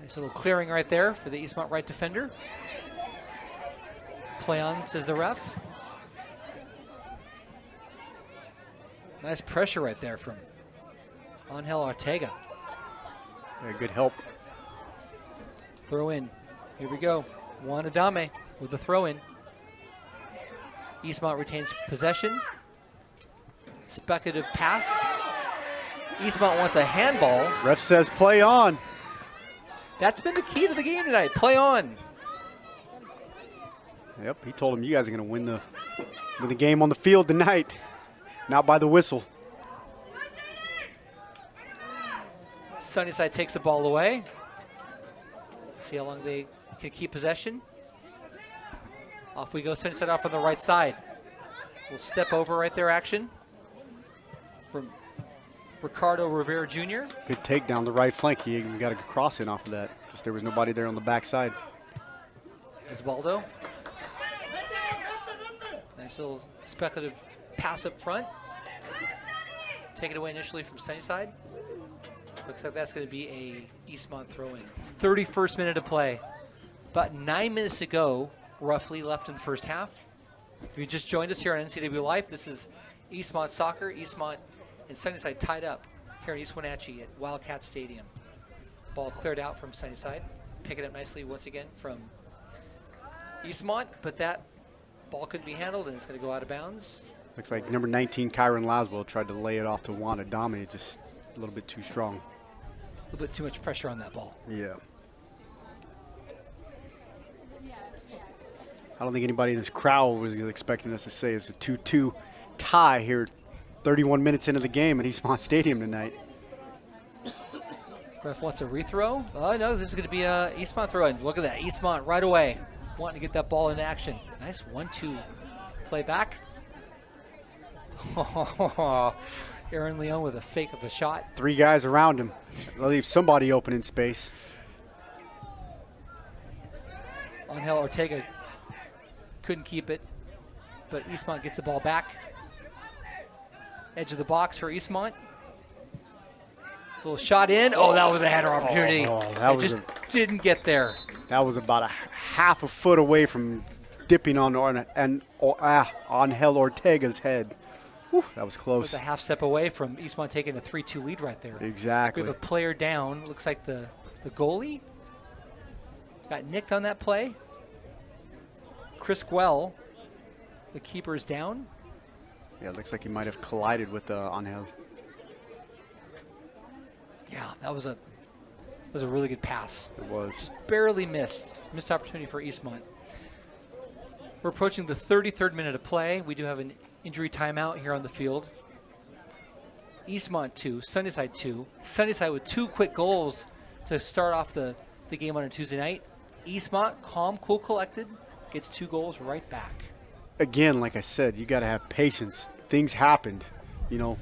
Nice little clearing right there for the Eastmont right defender. Play on, says the ref. Nice pressure right there from Angel Ortega. Yeah, good help. Throw in. Here we go. Juan Adame with the throw in. Eastmont retains possession. Speculative pass. Eastmont wants a handball. Ref says play on. That's been the key to the game tonight. Play on. Yep, he told him you guys are going to win the game on the field tonight, not by the whistle. Sunnyside takes the ball away. See how long they can keep possession. Off we go. Sunnyside off on the right side. We'll step over right there action from Ricardo Rivera Jr. Good take down the right flank. He even got a cross in off of that. Just there was nobody there on the backside. Osvaldo. Nice little speculative pass up front. Taken away initially from Sunnyside. Looks like that's going to be a Eastmont throw-in. 31st minute of play. About 9 minutes to go, roughly, left in the first half. If you just joined us here on NCWLIFE, this is Eastmont Soccer. Eastmont and Sunnyside tied up here in East Wenatchee at Wildcat Stadium. Ball cleared out from Sunnyside. Pick it up nicely once again from Eastmont, but that ball couldn't be handled and it's going to go out of bounds. Looks like number 19, Kyron Laswell, tried to lay it off to Juan Adame, just a little bit too strong. A little bit too much pressure on that ball. Yeah. I don't think anybody in this crowd was expecting us to say it's a 2-2 tie here 31 minutes into the game at Eastmont Stadium tonight. Ref wants a rethrow. Oh, no, this is going to be a Eastmont throw-in. Look at that, Eastmont right away, wanting to get that ball into action. Nice 1-2 play back. Aaron Leon with a fake of a shot. 3 guys around him. They'll leave somebody open in space. Angel Ortega couldn't keep it, but Eastmont gets the ball back. Edge of the box for Eastmont. Little shot in. Oh, that was a header opportunity. That it just didn't get there. That was about a half a foot away from dipping on Angel Ortega's head. Whew, that was close. Was a half step away from Eastmont taking a 3-2 lead right there. Exactly. We have a player down. Looks like the goalie got nicked on that play. Chris Guell, the keeper, is down. Yeah, it looks like he might have collided with Angel. Yeah, that was a really good pass. It was. Just barely missed opportunity for Eastmont. We're approaching the 33rd minute of play. We do have an injury timeout here on the field. Eastmont 2, Sunnyside 2. Sunnyside with 2 quick goals to start off the game on a Tuesday night. Eastmont, calm, cool, collected, gets 2 goals right back. Again, like I said, you got to have patience. Things happened, you know,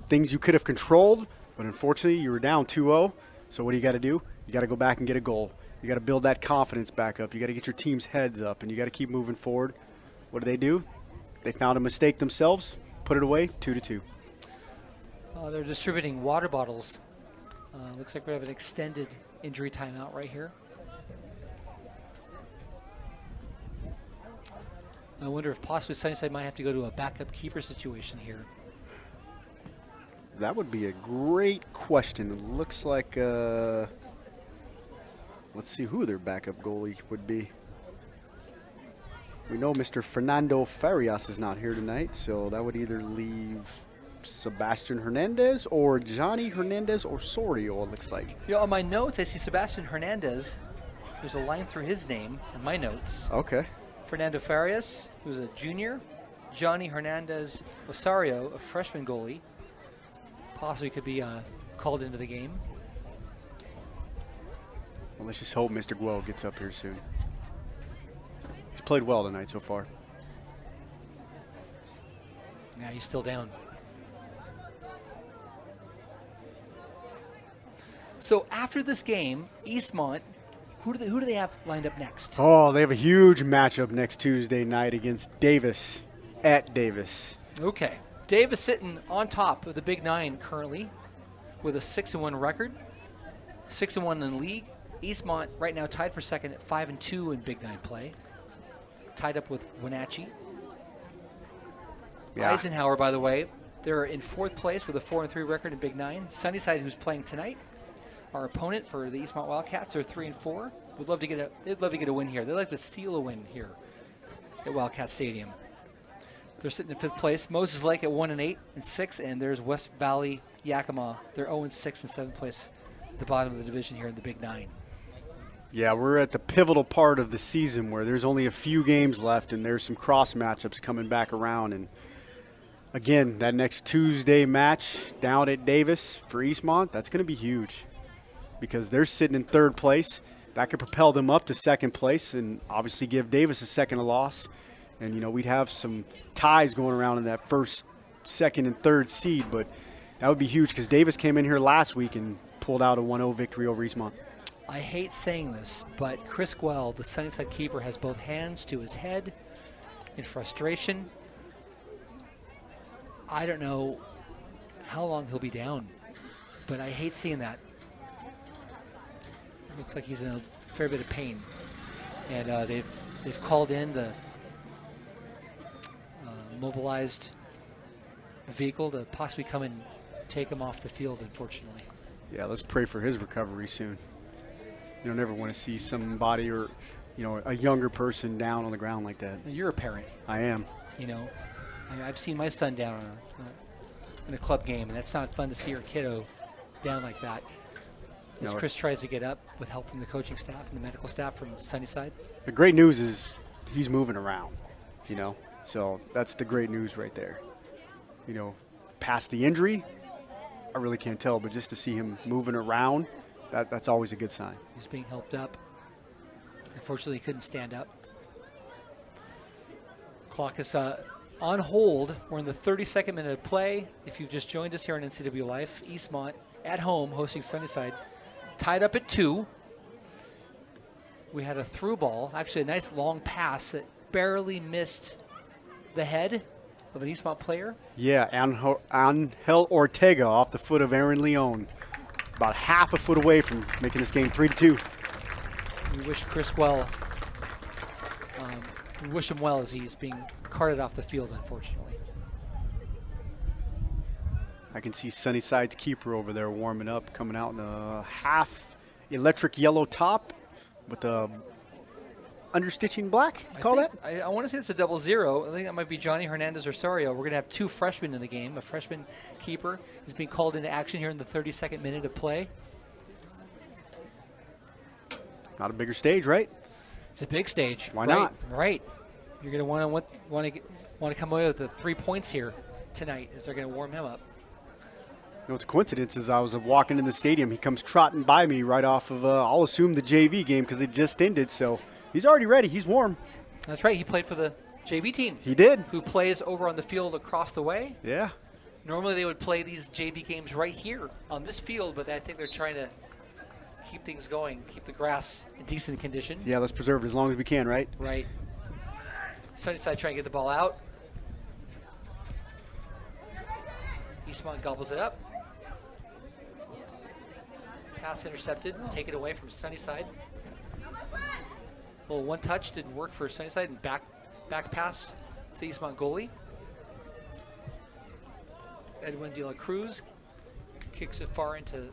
things you could have controlled, but unfortunately you were down 2-0. So what do you got to do? You got to go back and get a goal. You got to build that confidence back up. You got to get your team's heads up, and you got to keep moving forward. What do? They found a mistake themselves, put it away, 2-2. They're distributing water bottles. Looks like we have an extended injury timeout right here. I wonder if possibly Sunnyside might have to go to a backup keeper situation here. That would be a great question. It looks like, let's see who their backup goalie would be. We know Mr. Fernando Farias is not here tonight, so that would either leave Sebastian Hernandez or Johnny Hernandez Osorio, it looks like. You know, on my notes, I see Sebastian Hernandez. There's a line through his name in my notes. Okay. Fernando Farias, who's a junior. Johnny Hernandez Osorio, a freshman goalie. Possibly could be called into the game. Well, let's just hope Mr. Guell gets up here soon. He's played well tonight so far. Yeah, he's still down. So after this game, Eastmont, who do they have lined up next? Oh, they have a huge matchup next Tuesday night against Davis at Davis. Okay. Davis sitting on top of the Big Nine currently with a 6-1 record, 6-1 in league. Eastmont right now tied for second at 5-2 in Big Nine play, tied up with Wenatchee. Yeah. Eisenhower, by the way, they're in 4th place with a 4-3 record in Big Nine. Sunnyside, who's playing tonight, our opponent for the Eastmont Wildcats, are 3-4. They'd love to get a win here. They'd like to steal a win here at Wildcat Stadium. They're sitting in 5th place. Moses Lake at 1-8 and 6, and there's West Valley Yakima. They're 0-6 and 7th place at the bottom of the division here in the Big Nine. Yeah, we're at the pivotal part of the season where there's only a few games left, and there's some cross matchups coming back around. And again, that next Tuesday match down at Davis for Eastmont, that's going to be huge because they're sitting in 3rd place. That could propel them up to 2nd place and obviously give Davis a second loss. And, you know, we'd have some ties going around in that 1st, 2nd, and 3rd seed, but that would be huge because Davis came in here last week and pulled out a 1-0 victory over Eastmont. I hate saying this, but Chris Guell, the Sunnyside keeper, has both hands to his head in frustration. I don't know how long he'll be down, but I hate seeing that. It looks like he's in a fair bit of pain. And they've called in the mobilized vehicle to possibly come and take him off the field, unfortunately. Yeah, let's pray for his recovery soon. You don't ever want to see somebody or, you know, a younger person down on the ground like that. You're a parent. I am. You know, I've seen my son down in a club game, and that's not fun to see your kiddo down like that. As Chris tries to get up with help from the coaching staff and the medical staff from Sunnyside. The great news is he's moving around, you know. So that's the great news right there. You know, past the injury, I really can't tell, but just to see him moving around, that's always a good sign. He's being helped up. Unfortunately, he couldn't stand up. Clock is on hold. We're in the 32nd minute of play. If you've just joined us here on NCWLIFE, Eastmont at home hosting Sunnyside, tied up at 2. We had a through ball, actually a nice long pass that barely missed the head of an Eastmont player. Yeah, Angel Ortega off the foot of Aaron Leon. About half a foot away from making this game 3-2. We wish Chris Guell We wish him well as he's being carted off the field, unfortunately. I can see Sunnyside's keeper over there warming up, coming out in a half electric yellow top with a understitching black. You call that? I want to say it's a 0-0. I think that might be Johnny Hernandez Osorio. We're going to have 2 freshmen in the game. A freshman keeper is being called into action here in the 32nd minute of play. Not a bigger stage, right? It's a big stage. Why right, not? Right. You're going to want to come away with the 3 points here tonight as they're going to warm him up. You know, it's a coincidence as I was walking in the stadium. He comes trotting by me right off of, I'll assume, the JV game because it just ended. So he's already ready. He's warm. That's right. He played for the JV team. He did. Who plays over on the field across the way. Yeah. Normally they would play these JV games right here on this field, but I think they're trying to keep things going, keep the grass in decent condition. Yeah, let's preserve it as long as we can, right? Right. Sunnyside trying to get the ball out. Eastmont gobbles it up. Pass intercepted, taken away from Sunnyside. Little one touch didn't work for Sunnyside, and back pass to the Eastmont goalie. Edwin De La Cruz kicks it far into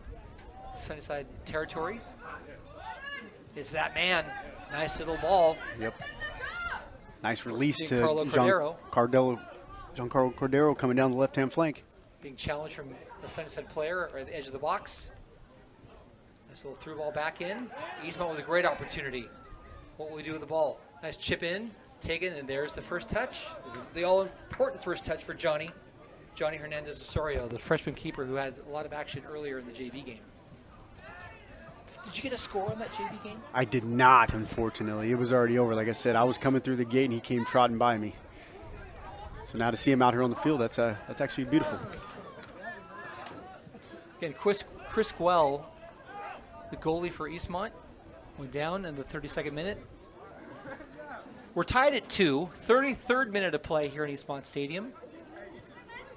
Sunnyside territory. It's that man. Nice little ball. Yep. Nice release to Giancarlo Cordero coming down the left-hand flank. Being challenged from a Sunnyside player or at the edge of the box. Nice little through ball back in. Eastmont with a great opportunity. What will he do with the ball? Nice chip in, taken, and there's the first touch. The all-important first touch for Johnny Hernandez Osorio, the freshman keeper who had a lot of action earlier in the JV game. Did you get a score on that JV game? I did not, unfortunately. It was already over. Like I said, I was coming through the gate and he came trotting by me. So now to see him out here on the field, that's actually beautiful. Again, Chris Guell, the goalie for Eastmont, went down in the 32nd minute. We're tied at 2. 33rd minute of play here in Eastmont Stadium.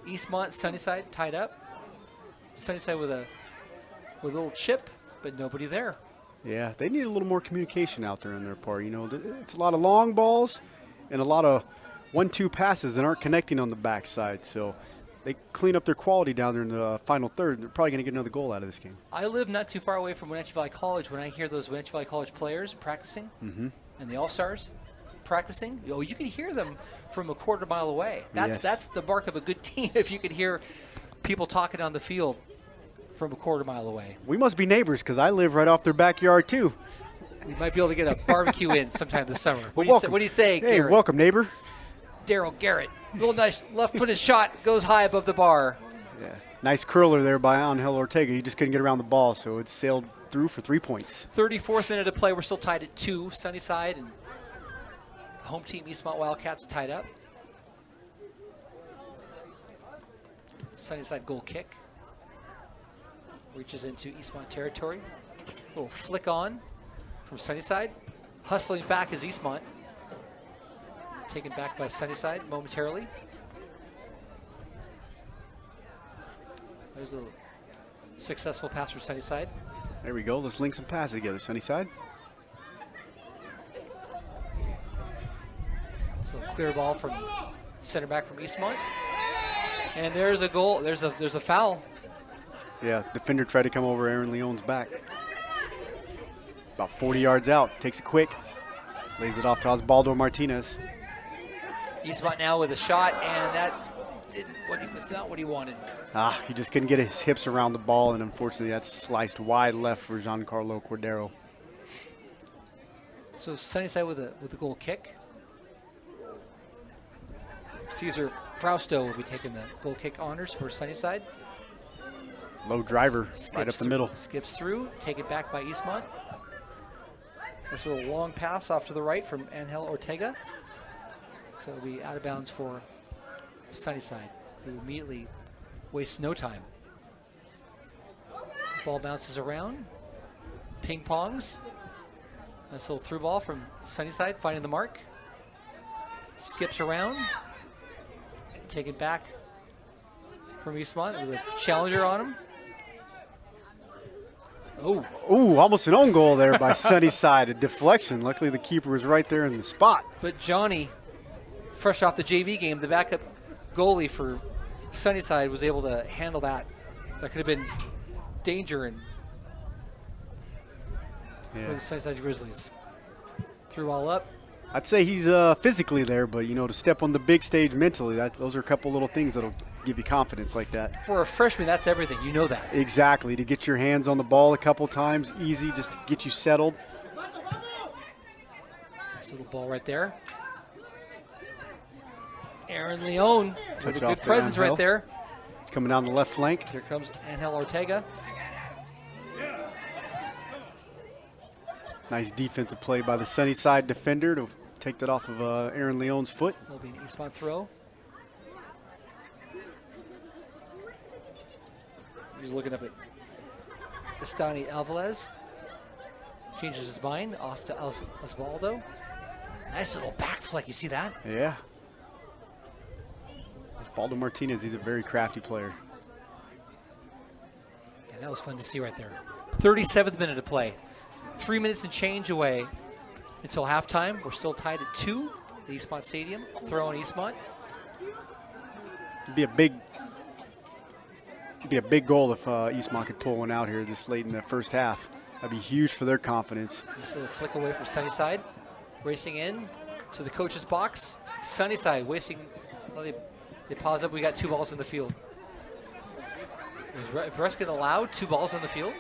Eastmont, Sunnyside tied up. Sunnyside with a little chip, but nobody there. Yeah, they need a little more communication out there on their part. You know, it's a lot of long balls and a lot of 1-2 passes that aren't connecting on the backside. So they clean up their quality down there in the final third. They're probably going to get another goal out of this game. I live not too far away from Wenatchee Valley College. When I hear those Wenatchee Valley College players practicing and the All-Stars practicing, you can hear them from a quarter mile away. That's the mark of a good team if you can hear people talking on the field from a quarter mile away. We must be neighbors because I live right off their backyard too. We might be able to get a barbecue in sometime this summer. What do you say, Hey, Garrett? welcome, neighbor. Daryl Garrett. Little nice left-footed shot goes high above the bar. Yeah, nice curler there by Angel Ortega. He just couldn't get around the ball, so it sailed through for 3 points. 34th minute of play. We're still tied at 2. Sunnyside and home team Eastmont Wildcats tied up. Sunnyside goal kick. Reaches into Eastmont territory. A little flick on from Sunnyside. Hustling back is Eastmont. Taken back by Sunnyside momentarily. There's a successful pass from Sunnyside. There we go. Let's link some passes together, Sunnyside. So clear ball from center back from Eastmont. And there's a goal. There's a foul. Yeah, defender tried to come over Aaron Leone's back. About 40 yards out. Takes it quick. Lays it off to Osvaldo Martinez. Eastmont now with a shot, and that was not what he wanted. He just couldn't get his hips around the ball, and unfortunately that's sliced wide left for Giancarlo Cordero. So Sunnyside with a goal kick. Cesar Frausto will be taking the goal kick honors for Sunnyside. Low driver right up the middle. Skips through, take it back by Eastmont. This little long pass off to the right from Angel Ortega. So it'll be out of bounds for Sunnyside, who immediately wastes no time. Ball bounces around, ping pongs. Nice little through ball from Sunnyside, finding the mark. Skips around, taken back from Eastmont with a challenger on him. Oh, Ooh, almost an own goal there by Sunnyside. A deflection. Luckily, the keeper was right there in the spot. but Johnny, fresh off the JV game, the backup goalie for Sunnyside was able to handle that. That could have been danger for the Sunnyside Grizzlies. Threw all up. I'd say he's physically there, but, to step on the big stage mentally, those are a couple little things that'll give you confidence like that. For a freshman, that's everything. You know that. Exactly. To get your hands on the ball a couple times, easy, just to get you settled. Nice little ball right there. Aaron Leone with a good presence right there. It's coming down the left flank. Here comes Angel Ortega. Nice defensive play by the Sunnyside defender to take that off of Aaron Leone's foot. Will be an Eastmont throw. He's looking up at Estani Alvarez. Changes his mind off to Osvaldo. Nice little back flick. You see that? Yeah. Osvaldo Martinez, he's a very crafty player. Yeah, that was fun to see right there. 37th minute of play. 3 minutes and change away until halftime. We're still tied at 2 at Eastmont Stadium. Throw in Eastmont. It'd be a big goal if Eastmont could pull one out here this late in the first half. That'd be huge for their confidence. Nice little flick away for Sunnyside. Racing in to the coach's box. Sunnyside wasting. Well, they pause up. We got 2 balls in the field. Is Reskin allowed 2 balls on the field?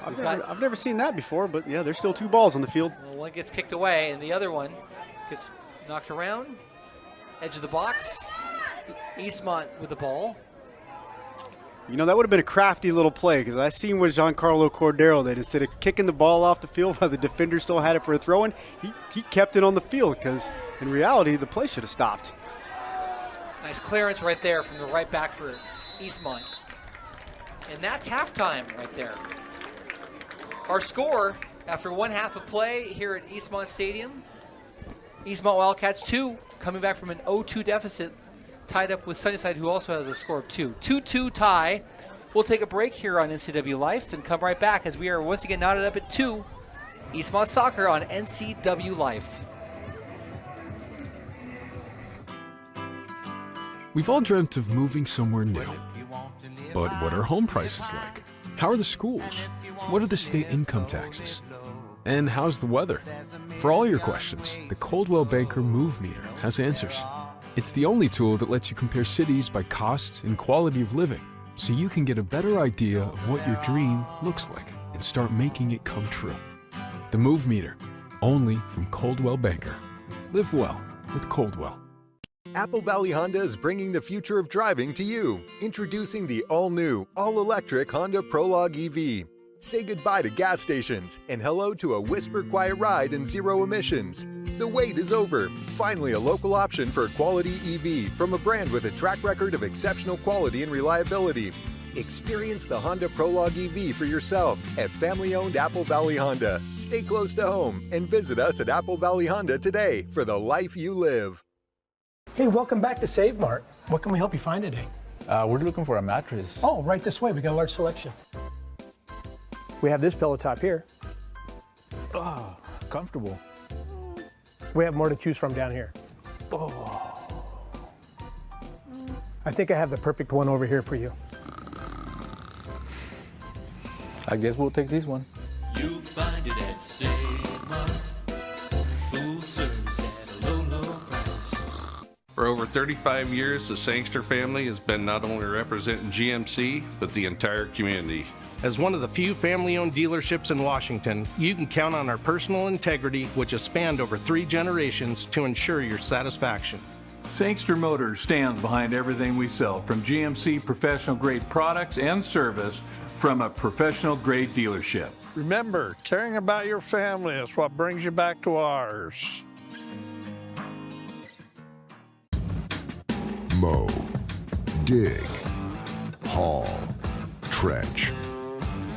I've never seen that before, but yeah, there's still 2 balls on the field. Well, one gets kicked away, and the other one gets knocked around. Edge of the box. Eastmont with the ball. That would have been a crafty little play, because I seen with Giancarlo Cordero that instead of kicking the ball off the field while the defender still had it for a throw-in, he kept it on the field, because in reality, the play should have stopped. Nice clearance right there from the right back for Eastmont. And that's halftime right there. Our score after 1 half of play here at Eastmont Stadium. Eastmont Wildcats 2, coming back from an 0-2 deficit, tied up with Sunnyside, who also has a score of 2. 2-2 tie. We'll take a break here on NCWLIFE and come right back as we are once again knotted up at 2. Eastmont Soccer on NCWLIFE. We've all dreamt of moving somewhere new. But what are home prices like? How are the schools? What are the state income taxes? And how's the weather? For all your questions, the Coldwell Banker Move Meter has answers. It's the only tool that lets you compare cities by cost and quality of living, so you can get a better idea of what your dream looks like and start making it come true. The Move Meter, only from Coldwell Banker. Live well with Coldwell. Apple Valley Honda is bringing the future of driving to you. Introducing the all-new, all-electric Honda Prologue EV. Say goodbye to gas stations and hello to a whisper-quiet ride and zero emissions. The wait is over. Finally, a local option for a quality EV from a brand with a track record of exceptional quality and reliability. Experience the Honda Prologue EV for yourself at family-owned Apple Valley Honda. Stay close to home and visit us at Apple Valley Honda today for the life you live. Hey, welcome back to Save Mart. What can we help you find today? We're looking for a mattress. Oh, right this way. We got a large selection. We have this pillow top here. Oh, comfortable. We have more to choose from down here. Oh. I think I have the perfect one over here for you. I guess we'll take this one. You find it at Save Mart. Full service at a low, low price. For over 35 years, the Sangster family has been not only representing GMC, but the entire community. As one of the few family-owned dealerships in Washington, you can count on our personal integrity, which has spanned over 3 generations, to ensure your satisfaction. Sangster Motors stands behind everything we sell, from GMC professional-grade products and service from a professional-grade dealership. Remember, caring about your family is what brings you back to ours. Mow, dig, haul, trench.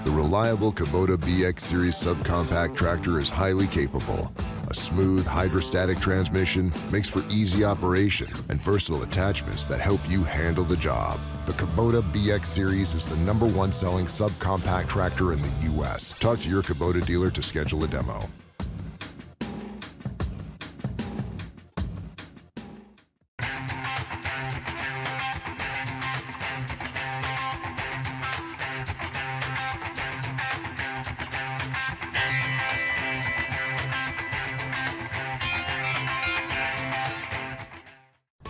The reliable Kubota BX Series subcompact tractor is highly capable A smooth hydrostatic transmission makes for easy operation and versatile attachments that help you handle the job. The Kubota BX Series is the #1 selling subcompact tractor in the U.S. Talk to your Kubota dealer to schedule a demo.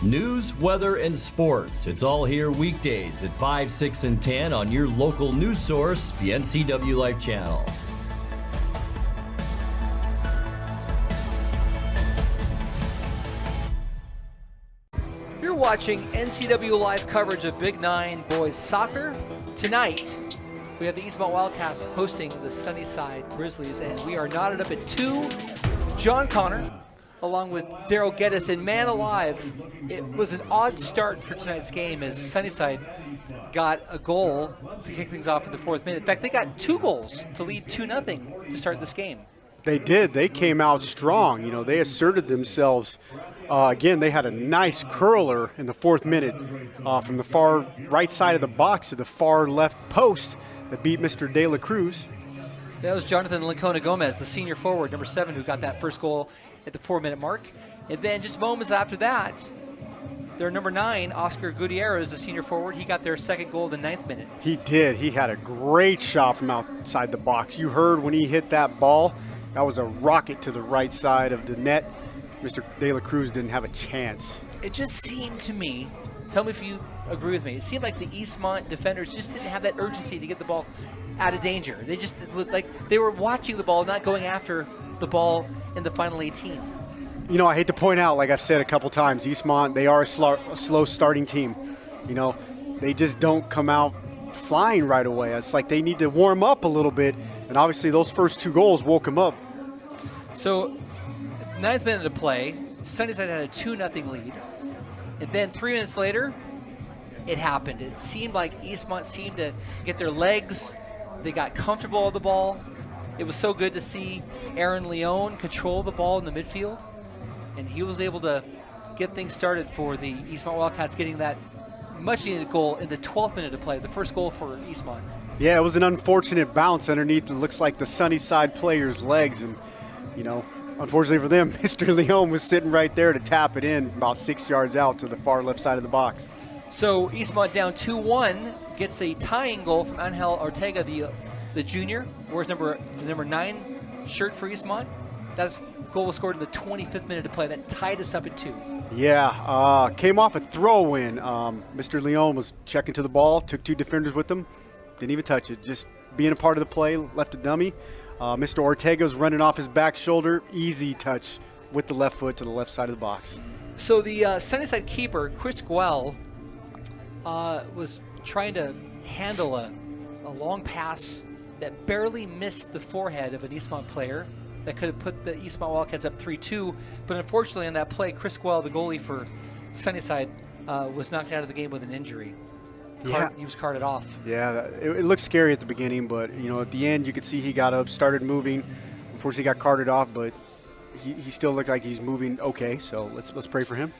News, weather, and sports. It's all here weekdays at 5, 6, and 10 on your local news source, the NCWLIFE channel. You're watching NCWLIFE coverage of Big 9 boys soccer. Tonight, we have the Eastmont Wildcats hosting the Sunnyside Grizzlies, and we are knotted up at 2. John Connor, along with Daryl Geddes, and man alive, it was an odd start for tonight's game as Sunnyside got a goal to kick things off in the 4th minute. In fact, they got 2 goals to lead 2-0 to start this game. They did. They came out strong. You know, they asserted themselves. Again, they had a nice curler in the 4th minute from the far right side of the box to the far left post that beat Mr. De La Cruz. That was Jonathan Lincona Gomez, the senior forward, number 7, who got that first goal at the 4-minute mark. And then just moments after that, their number 9, Oscar Gutierrez, the senior forward, he got their second goal in the 9th minute. He did. He had a great shot from outside the box. You heard when he hit that ball, that was a rocket to the right side of the net. Mr. De La Cruz didn't have a chance. It just seemed to me, tell me if you agree with me, it seemed like the Eastmont defenders just didn't have that urgency to get the ball out of danger. They just, they were watching the ball, not going after the ball in the final 18. You know, I hate to point out, like I've said a couple times, Eastmont, they are a slow starting team. You know, they just don't come out flying right away. It's like they need to warm up a little bit, and obviously those first 2 goals woke them up. So, 9th minute of play, Sunnyside had a 2-0 lead. And then 3 minutes later, it happened. It seemed like Eastmont seemed to get their legs. They got comfortable with the ball. It was so good to see Aaron Leone control the ball in the midfield. And he was able to get things started for the Eastmont Wildcats, getting that much-needed goal in the 12th minute of play, the first goal for Eastmont. Yeah, it was an unfortunate bounce underneath. It looks like the Sunnyside players' legs. And, you know, unfortunately for them, Mr. Leone was sitting right there to tap it in about 6 yards out to the far left side of the box. So Eastmont down 2-1, gets a tying goal from Angel Ortega, the junior, wears the number 9 shirt for Eastmont. That goal was scored in the 25th minute of play. That tied us up at 2. Yeah, came off a throw-in. Mr. Leone was checking to the ball, took 2 defenders with him, didn't even touch it. Just being a part of the play, left a dummy. Mr. Ortega was running off his back shoulder, easy touch with the left foot to the left side of the box. So the Sunnyside keeper, Chris Guell, was trying to handle a long pass that barely missed the forehead of an Eastmont player that could have put the Eastmont Wildcats up 3-2. But unfortunately on that play, Chris Guell, the goalie for Sunnyside, was knocked out of the game with an injury. He was carted off. Yeah, it looked scary at the beginning, but you know, at the end you could see he got up, started moving. Unfortunately, got carted off, but he still looked like he's moving okay. So let's pray for him.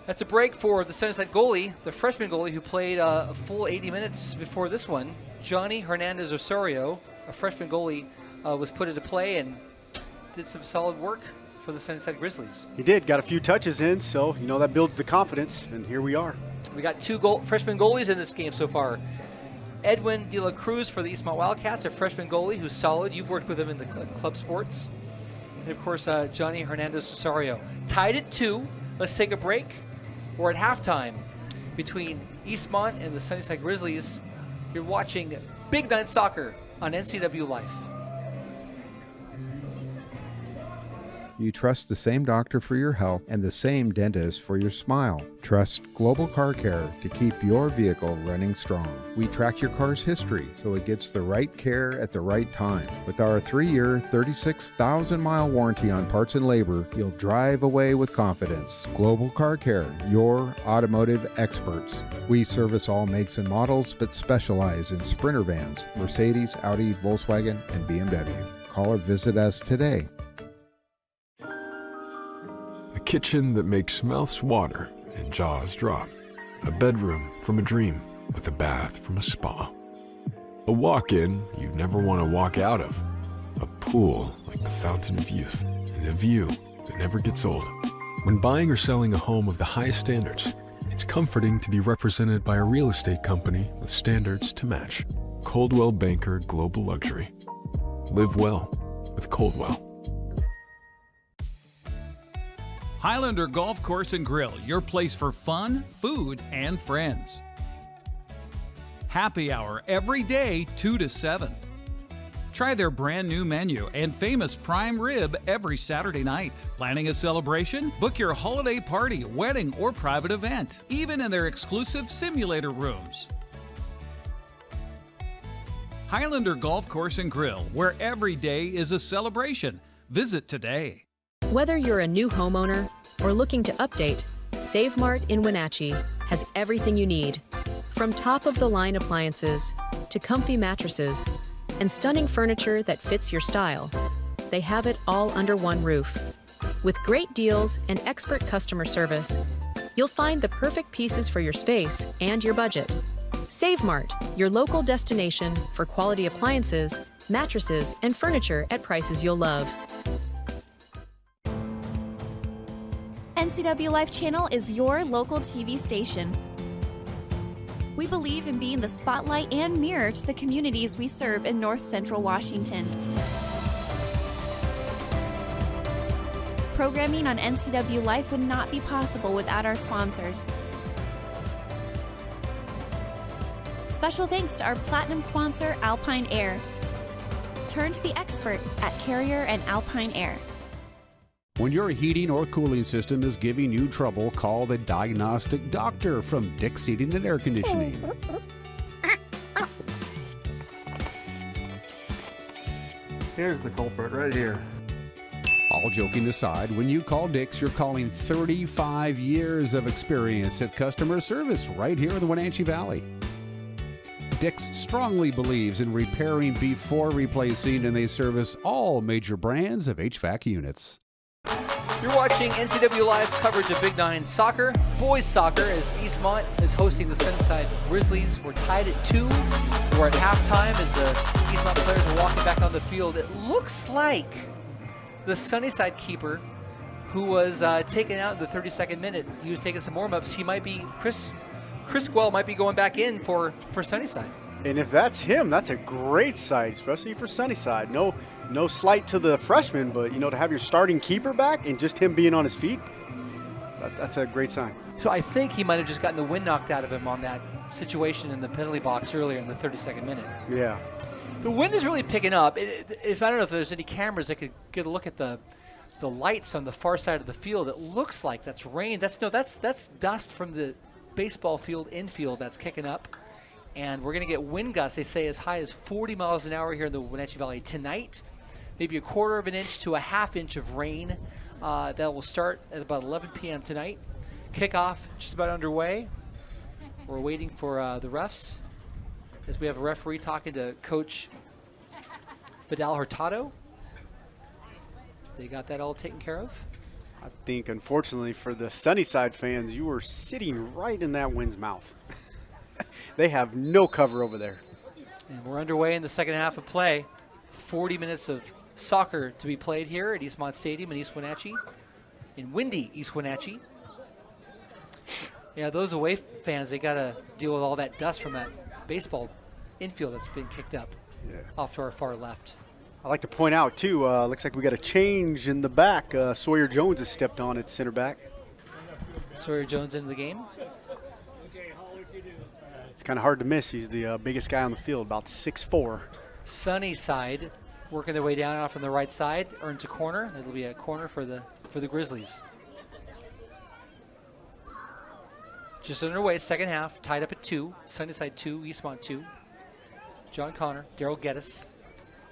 That's a break for the Sunnyside goalie, the freshman goalie who played a full 80 minutes before this one. Johnny Hernandez Osorio, a freshman goalie, was put into play and did some solid work for the Sunnyside Grizzlies. He did, got a few touches in, so you know that builds the confidence, and here we are. We got 2 freshman goalies in this game so far. Edwin De La Cruz for the Eastmont Wildcats, a freshman goalie who's solid. You've worked with him in the club sports. And of course, Johnny Hernandez Osorio. Tied at 2. Let's take a break. We're at halftime between Eastmont and the Sunnyside Grizzlies. You're watching Big 9 Soccer on NCWLIFE. You trust the same doctor for your health and the same dentist for your smile. Trust Global Car Care to keep your vehicle running strong. We track your car's history so it gets the right care at the right time. With our 3-year, 36,000-mile warranty on parts and labor, you'll drive away with confidence. Global Car Care, your automotive experts. We service all makes and models, but specialize in Sprinter vans, Mercedes, Audi, Volkswagen, and BMW. Call or visit us today. kitchen that makes mouths water and jaws drop. A bedroom from a dream with a bath from a spa. A walk-in you'd never want to walk out of. A pool like the fountain of youth. And a view that never gets old. When buying or selling a home of the highest standards, it's comforting to be represented by a real estate company with standards to match. Coldwell Banker Global Luxury. Live well with Coldwell. Highlander Golf Course and Grill, your place for fun, food, and friends. Happy hour every day, 2 to 7. Try their brand new menu and famous prime rib every Saturday night. Planning a celebration? Book your holiday party, wedding, or private event, even in their exclusive simulator rooms. Highlander Golf Course and Grill, where every day is a celebration. Visit today. Whether you're a new homeowner or looking to update, Save Mart in Wenatchee has everything you need. From top-of-the-line appliances to comfy mattresses and stunning furniture that fits your style, they have it all under one roof. With great deals and expert customer service, you'll find the perfect pieces for your space and your budget. Save Mart, your local destination for quality appliances, mattresses, and furniture at prices you'll love. NCWLIFE channel is your local TV station. We believe in being the spotlight and mirror to the communities we serve in North Central Washington. Programming on NCWLIFE would not be possible without our sponsors. Special thanks to our platinum sponsor, Alpine Air. Turn to the experts at Carrier and Alpine Air. When your heating or cooling system is giving you trouble, call the diagnostic doctor from Dick's Heating and Air Conditioning. Here's the culprit right here. All joking aside, when you call Dick's, you're calling 35 years of experience at customer service right here in the Wenatchee Valley. Dick's strongly believes in repairing before replacing, and they service all major brands of HVAC units. You're watching NCWLIFE coverage of Big Nine soccer, boys soccer, as Eastmont is hosting the Sunnyside Grizzlies. We're tied at 2. We're at halftime as the Eastmont players are walking back on the field. It looks like the Sunnyside keeper, who was taken out in the 32nd minute, he was taking some warm-ups. He might be, Chris Guell might be going back in for Sunnyside. And if that's him, that's a great sight, especially for Sunnyside. No slight to the freshman, but, to have your starting keeper back and just him being on his feet, that's a great sign. So I think he might have just gotten the wind knocked out of him on that situation in the penalty box earlier in the 32nd minute. Yeah. The wind is really picking up. I don't know if there's any cameras that could get a look at the lights on the far side of the field. It looks like that's rain. That's dust from the baseball field infield that's kicking up. And we're going to get wind gusts, they say, as high as 40 miles an hour here in the Wenatchee Valley tonight. Maybe a 1/4 inch to a 1/2 inch of rain. That will start at about 11 p.m. tonight. Kickoff just about underway. We're waiting for the refs, as we have a referee talking to Coach Vidal Hurtado. They got that all taken care of? I think, unfortunately, for the Sunnyside fans, you were sitting right in that wind's mouth. They have no cover over there. And we're underway in the second half of play. 40 minutes of soccer to be played here at Eastmont Stadium in East Wenatchee, in windy East Wenatchee. Yeah, those away fans, they got to deal with all that dust from that baseball infield that's been kicked up off to our far left. I'd like to point out, too, looks like we got a change in the back. Sawyer Jones has stepped on at center back. Sawyer Jones into the game. It's kind of hard to miss. He's the biggest guy on the field, about 6'4". Sunnyside working their way down off on the right side, earns a corner. It'll be a corner for the Grizzlies. Just underway, second half, tied up at 2. Sunnyside 2, Eastmont 2. John Connor, Daryl Geddes.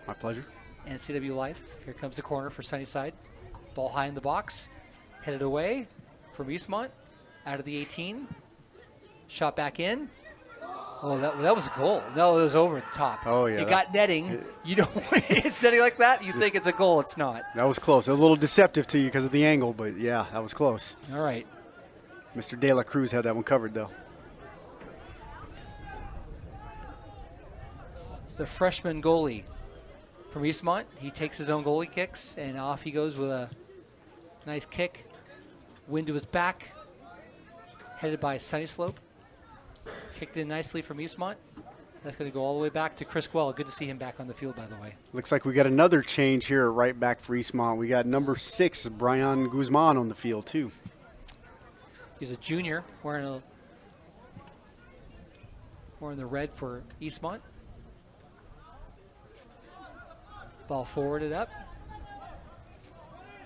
My pleasure. NCWLIFE. Here comes the corner for Sunnyside. Ball high in the box. Headed away from Eastmont. Out of the 18. Shot back in. Oh, that was a goal. No, it was over the top. Oh, yeah. It got netting. You don't. It's netting like that. You think it's a goal. It's not. That was close. It was a little deceptive to you because of the angle, but yeah, that was close. All right. Mr. De La Cruz had that one covered, though. The freshman goalie from Eastmont. He takes his own goalie kicks, and off he goes with a nice kick. Wind to his back. Headed by Sunny Slope. Kicked in nicely from Eastmont. That's going to go all the way back to Chris Guell. Good to see him back on the field, by the way. Looks like we got another change here right back for Eastmont. We got number 6, Brian Guzman, on the field, too. He's a junior wearing the red for Eastmont. Ball forwarded up.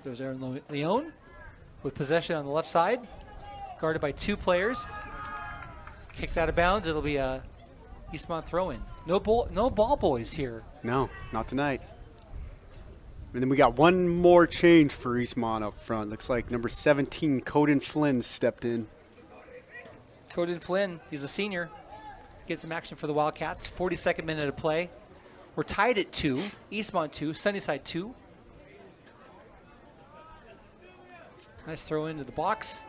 There's Aaron Leone with possession on the left side. Guarded by 2 players. Kicked out of bounds. It'll be a Eastmont throw-in. No ball boys here. No, not tonight. And then we got one more change for Eastmont up front. Looks like number 17, Coden Flynn, stepped in. Coden Flynn, he's a senior. Get some action for the Wildcats. 42nd minute of play. We're tied at 2. Eastmont 2, Sunnyside 2. Nice throw into the box.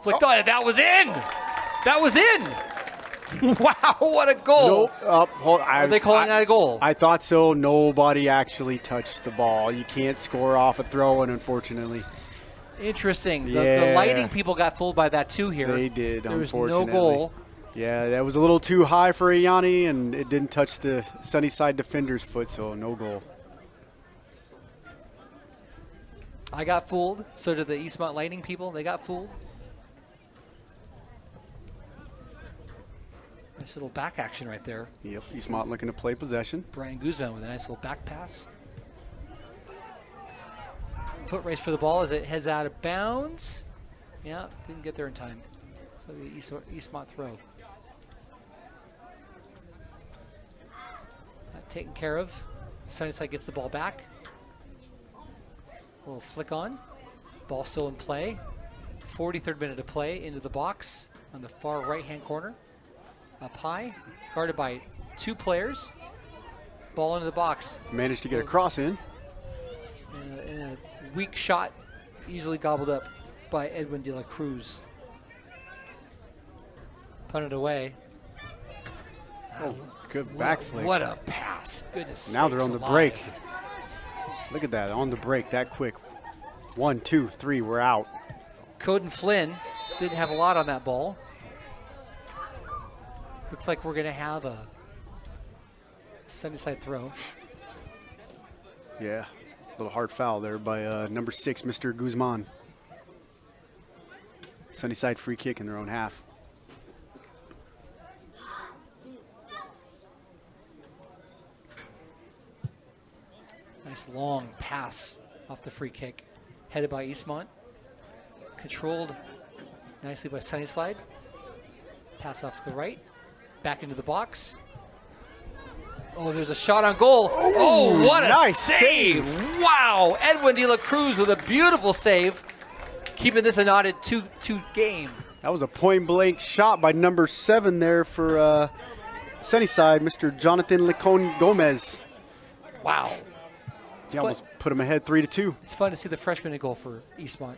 Flicked on it. That was in! That was in! Wow, what a goal! Nope. Are they calling that a goal? I thought so. Nobody actually touched the ball. You can't score off a throw-in, unfortunately. Interesting. Yeah. The lighting people got fooled by that too here. They did, there unfortunately. was no goal. Yeah, that was a little too high for Ayani, and it didn't touch the Sunnyside defender's foot, so no goal. I got fooled. So did the Eastmont lighting people. They got fooled. Nice little back action right there. Yep, Eastmont looking to play possession. Brian Guzman with a nice little back pass. Foot race for the ball as it heads out of bounds. Yeah, didn't get there in time. So the Eastmont throw. Taken care of. Sunnyside gets the ball back. A little flick on. Ball still in play. 43rd minute of play into the box on the far right-hand corner. Up high, guarded by 2 players. Ball into the box. Managed to get a cross in. And a weak shot, easily gobbled up by Edwin De La Cruz. Punted away. Oh, good back flick. What a pass. Goodness Now they're sakes on the alive. break. Look at that, on the break that quick. 1, 2, 3, we're out. Coden Flynn didn't have a lot on that ball. Looks like we're going to have a Sunnyside throw. Yeah, a little hard foul there by number 6, Mr. Guzman. Sunnyside free kick in their own half. Nice long pass off the free kick. Headed by Eastmont. Controlled nicely by Sunnyside. Pass off to the right. Back into the box. Oh, there's a shot on goal. Oh, what a nice save. Wow. Edwin De La Cruz with a beautiful save. Keeping this a knotted 2-2 game. That was a point-blank shot by number 7 there for Sunnyside, Mr. Jonathan Licon Gomez. Wow. He almost put him ahead 3-2. It's fun to see the freshman in goal for Eastmont.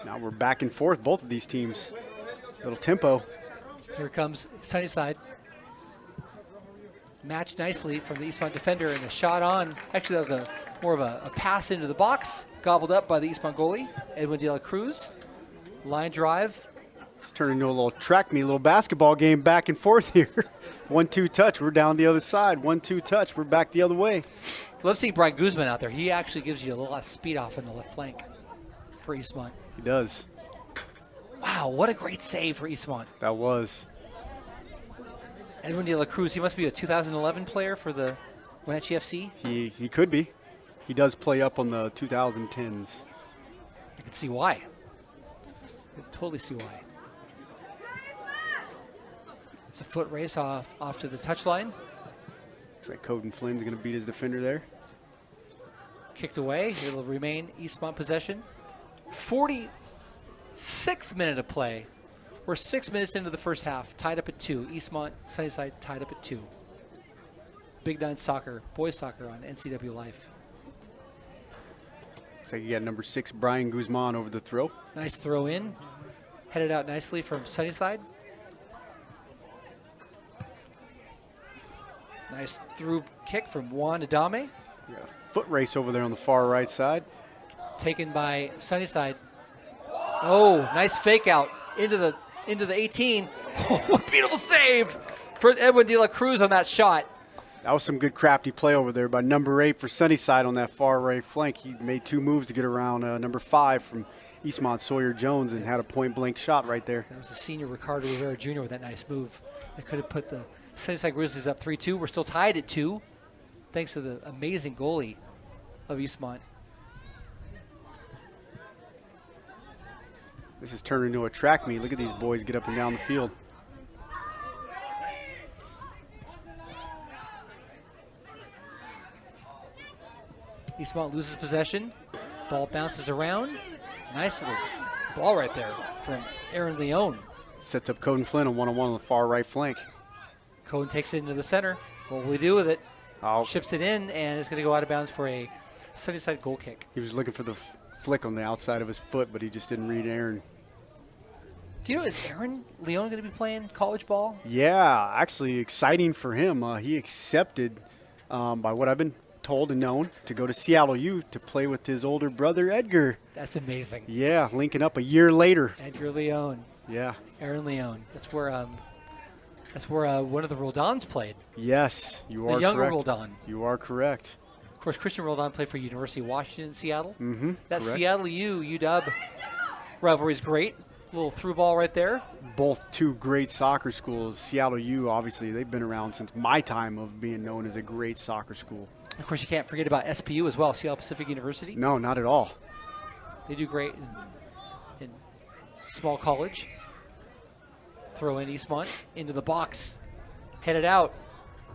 Now we're back and forth, both of these teams. Little tempo. Here comes Sunnyside. Matched nicely from the Eastmont defender and a shot on. Actually, that was more of a pass into the box. Gobbled up by the Eastmont goalie, Edwin De La Cruz. Line drive. It's turning into a little track meet, a little basketball game back and forth here. 1-2 touch, we're down the other side. 1-2 touch, we're back the other way. Love seeing Brian Guzman out there. He actually gives you a little less speed off in the left flank for Eastmont. He does. Wow, what a great save for Eastmont. That was. Edwin De La Cruz, he must be a 2011 player for the Wenatchee FC. He could be. He does play up on the 2010s. I can see why. I can totally see why. It's a foot race off to the touchline. Looks like Coden Flynn's going to beat his defender there. Kicked away. It'll remain Eastmont possession. 40 6th minute of play. We're 6 minutes into the first half, tied up at 2. Eastmont, Sunnyside tied up at 2. Big Nine soccer, boys soccer on NCWLIFE. Looks like you got number 6, Brian Guzman over the throw. Nice throw in. Headed out nicely from Sunnyside. Nice through kick from Juan Adame. Yeah, foot race over there on the far right side. Taken by Sunnyside. Oh, nice fake out into the 18. Oh, beautiful save for Edwin De La Cruz on that shot. That was some good crafty play over there by number 8 for Sunnyside on that far right flank. He made 2 moves to get around number 5 from Eastmont, Sawyer Jones, and had a point-blank shot right there. That was the senior Ricardo Rivera Jr. with that nice move. That could have put the Sunnyside Grizzlies up 3-2. We're still tied at 2, thanks to the amazing goalie of Eastmont. This has turned into a track meet. Look at these boys get up and down the field. Eastmont loses possession. Ball bounces around. Nice little ball right there from Aaron Leone. Sets up Coden Flynn on one-on-one on the far right flank. Coden takes it into the center. What will he do with it? Oh. Ships it in, and it's going to go out of bounds for a Sunnyside goal kick. He was looking for the flick on the outside of his foot, but he just didn't read Aaron. Do you know, is Aaron Leone going to be playing college ball? Yeah, actually exciting for him. He accepted, by what I've been told and known, to go to Seattle U to play with his older brother, Edgar. That's amazing. Yeah, linking up a year later. Edgar Leone. Yeah. Aaron Leone. That's where one of the Roldans played. Yes, you are correct. The younger Roldan. You are correct. Of course, Christian Roldan played for University of Washington in Seattle. Mm-hmm. That correct. Seattle UW rivalry is great. Little through ball right there. Both 2 great soccer schools. Seattle U, obviously, they've been around since my time of being known as a great soccer school. Of course, you can't forget about SPU as well, Seattle Pacific University. No, not at all. They do great in small college. Throw in Eastmont into the box. Headed out.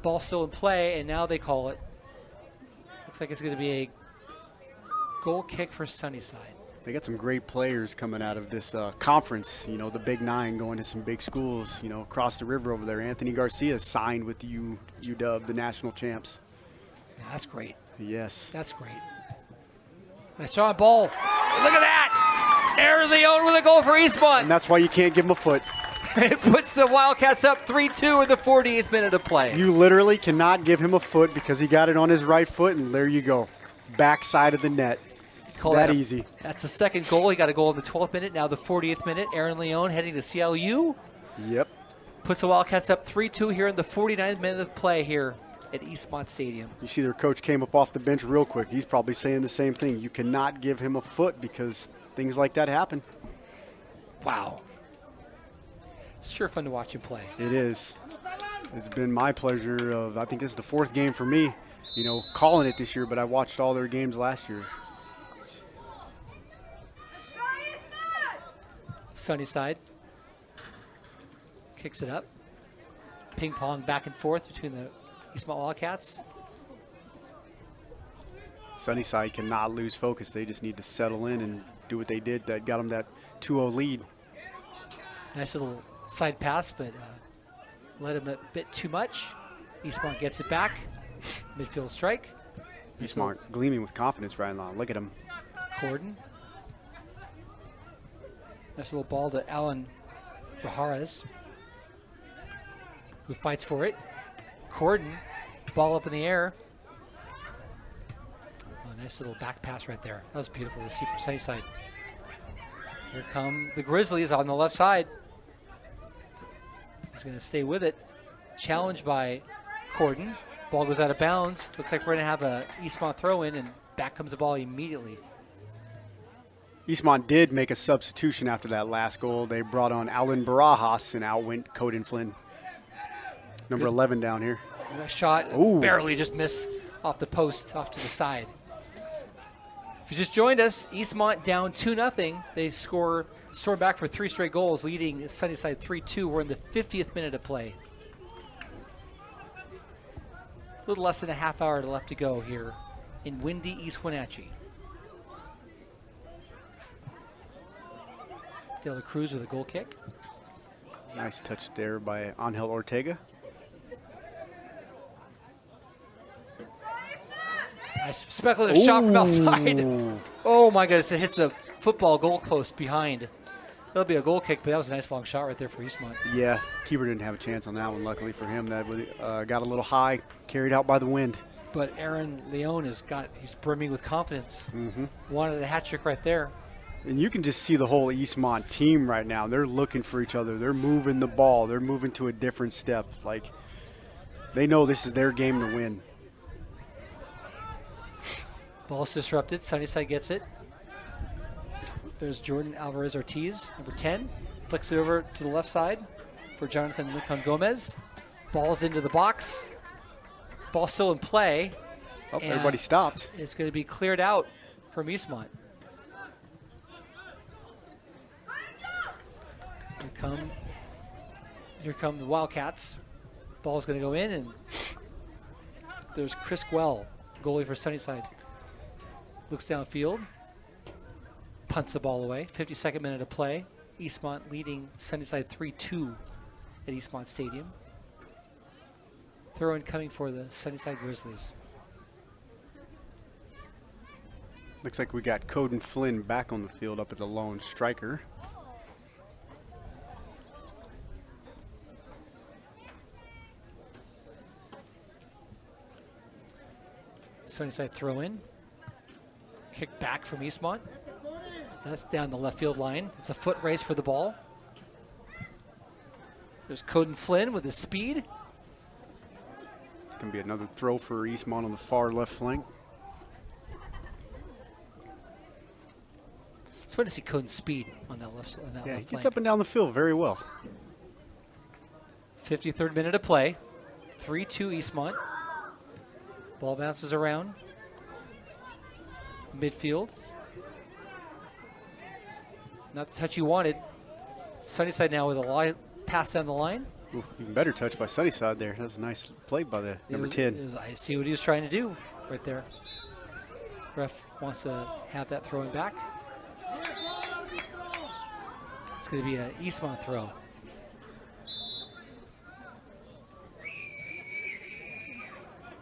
Ball still in play, and now they call it. Looks like it's going to be a goal kick for Sunnyside. They got some great players coming out of this conference. You know, the Big Nine going to some big schools, you know, across the river over there. Anthony Garcia signed with the UW, the national champs. Yeah, that's great. Yes. That's great. Nice shot, ball. Look at that. Aaron Leone with a goal for Eastmont. And that's why you can't give him a foot. It puts the Wildcats up 3-2 in the 48th minute of play. You literally cannot give him a foot because he got it on his right foot, and there you go. Backside of the net. That easy. That's the second goal. He got a goal in the 12th minute. Now the 40th minute. Aaron Leone heading to CLU. Yep. Puts the Wildcats up 3-2 here in the 49th minute of play here at Eastmont Stadium. You see their coach came up off the bench real quick. He's probably saying the same thing. You cannot give him a foot because things like that happen. Wow. It's sure fun to watch him play. It is. It's been my pleasure of, I think this is the 4th game for me, you know, calling it this year, but I watched all their games last year. Sunnyside kicks it up. Ping pong back and forth between the Eastmont Wildcats. Sunnyside cannot lose focus. They just need to settle in and do what they did that got them that 2-0 lead. Nice little side pass, but led him a bit too much. Eastmont gets it back. Midfield strike. Eastmont gleaming with confidence right now. Look at him. Corden. Nice little ball to Alan Baharas, who fights for it. Corden, ball up in the air. Oh, nice little back pass right there. That was beautiful to see from Sunnyside. Here come the Grizzlies on the left side. He's going to stay with it. Challenged by Corden. Ball goes out of bounds. Looks like we're going to have a Eastmont throw in, and back comes the ball immediately. Eastmont did make a substitution after that last goal. They brought on Alan Barajas, and out went Coden Flynn. Number 11 down here. That shot Ooh. barely just missed off the post, off to the side. If you just joined us, Eastmont down 2-0. They score back for 3 straight goals, leading Sunnyside 3-2. We're in the 50th minute of play. A little less than a half hour left to go here in windy East Wenatchee. De La Cruz with a goal kick. Nice touch there by Angel Ortega. Nice speculative shot from outside. Oh my goodness, it hits the football goalpost behind. That'll be a goal kick, but that was a nice long shot right there for Eastmont. Yeah, keeper didn't have a chance on that one. Luckily for him, that got a little high, carried out by the wind. But Aaron Leon he's brimming with confidence. Mm-hmm. Wanted a hat trick right there. And you can just see the whole Eastmont team right now. They're looking for each other. They're moving the ball. They're moving to a different step. Like, they know this is their game to win. Ball's disrupted. Sunnyside gets it. There's Jordan Alvarez Ortiz, number 10. Flicks it over to the left side for Jonathan Lincoln Gomez. Ball's into the box. Ball still in play. Oh, everybody stopped. It's going to be cleared out from Eastmont. Here come the Wildcats. Ball's going to go in, and there's Chris Gwell, goalie for Sunnyside. Looks downfield, punts the ball away. 52nd minute of play. Eastmont leading Sunnyside 3-2 at Eastmont Stadium. Throw-in coming for the Sunnyside Grizzlies. Looks like we got Coden Flynn back on the field up at the lone striker. Sunnyside throw-in. Kick back from Eastmont. That's down the left field line. It's a foot race for the ball. There's Coden Flynn with his speed. It's going to be another throw for Eastmont on the far left flank. It's fun to see Coden's speed on that left flank. Yeah, he gets up and down the field very well. 53rd minute of play. 3-2 Eastmont. Ball bounces around. Midfield. Not the touch you wanted. Sunnyside now with a pass down the line. Ooh, even better touch by Sunnyside there. That was a nice play by the number 10. I see what he was trying to do right there. Ref wants to have that throwing back. It's going to be an Eastmont throw.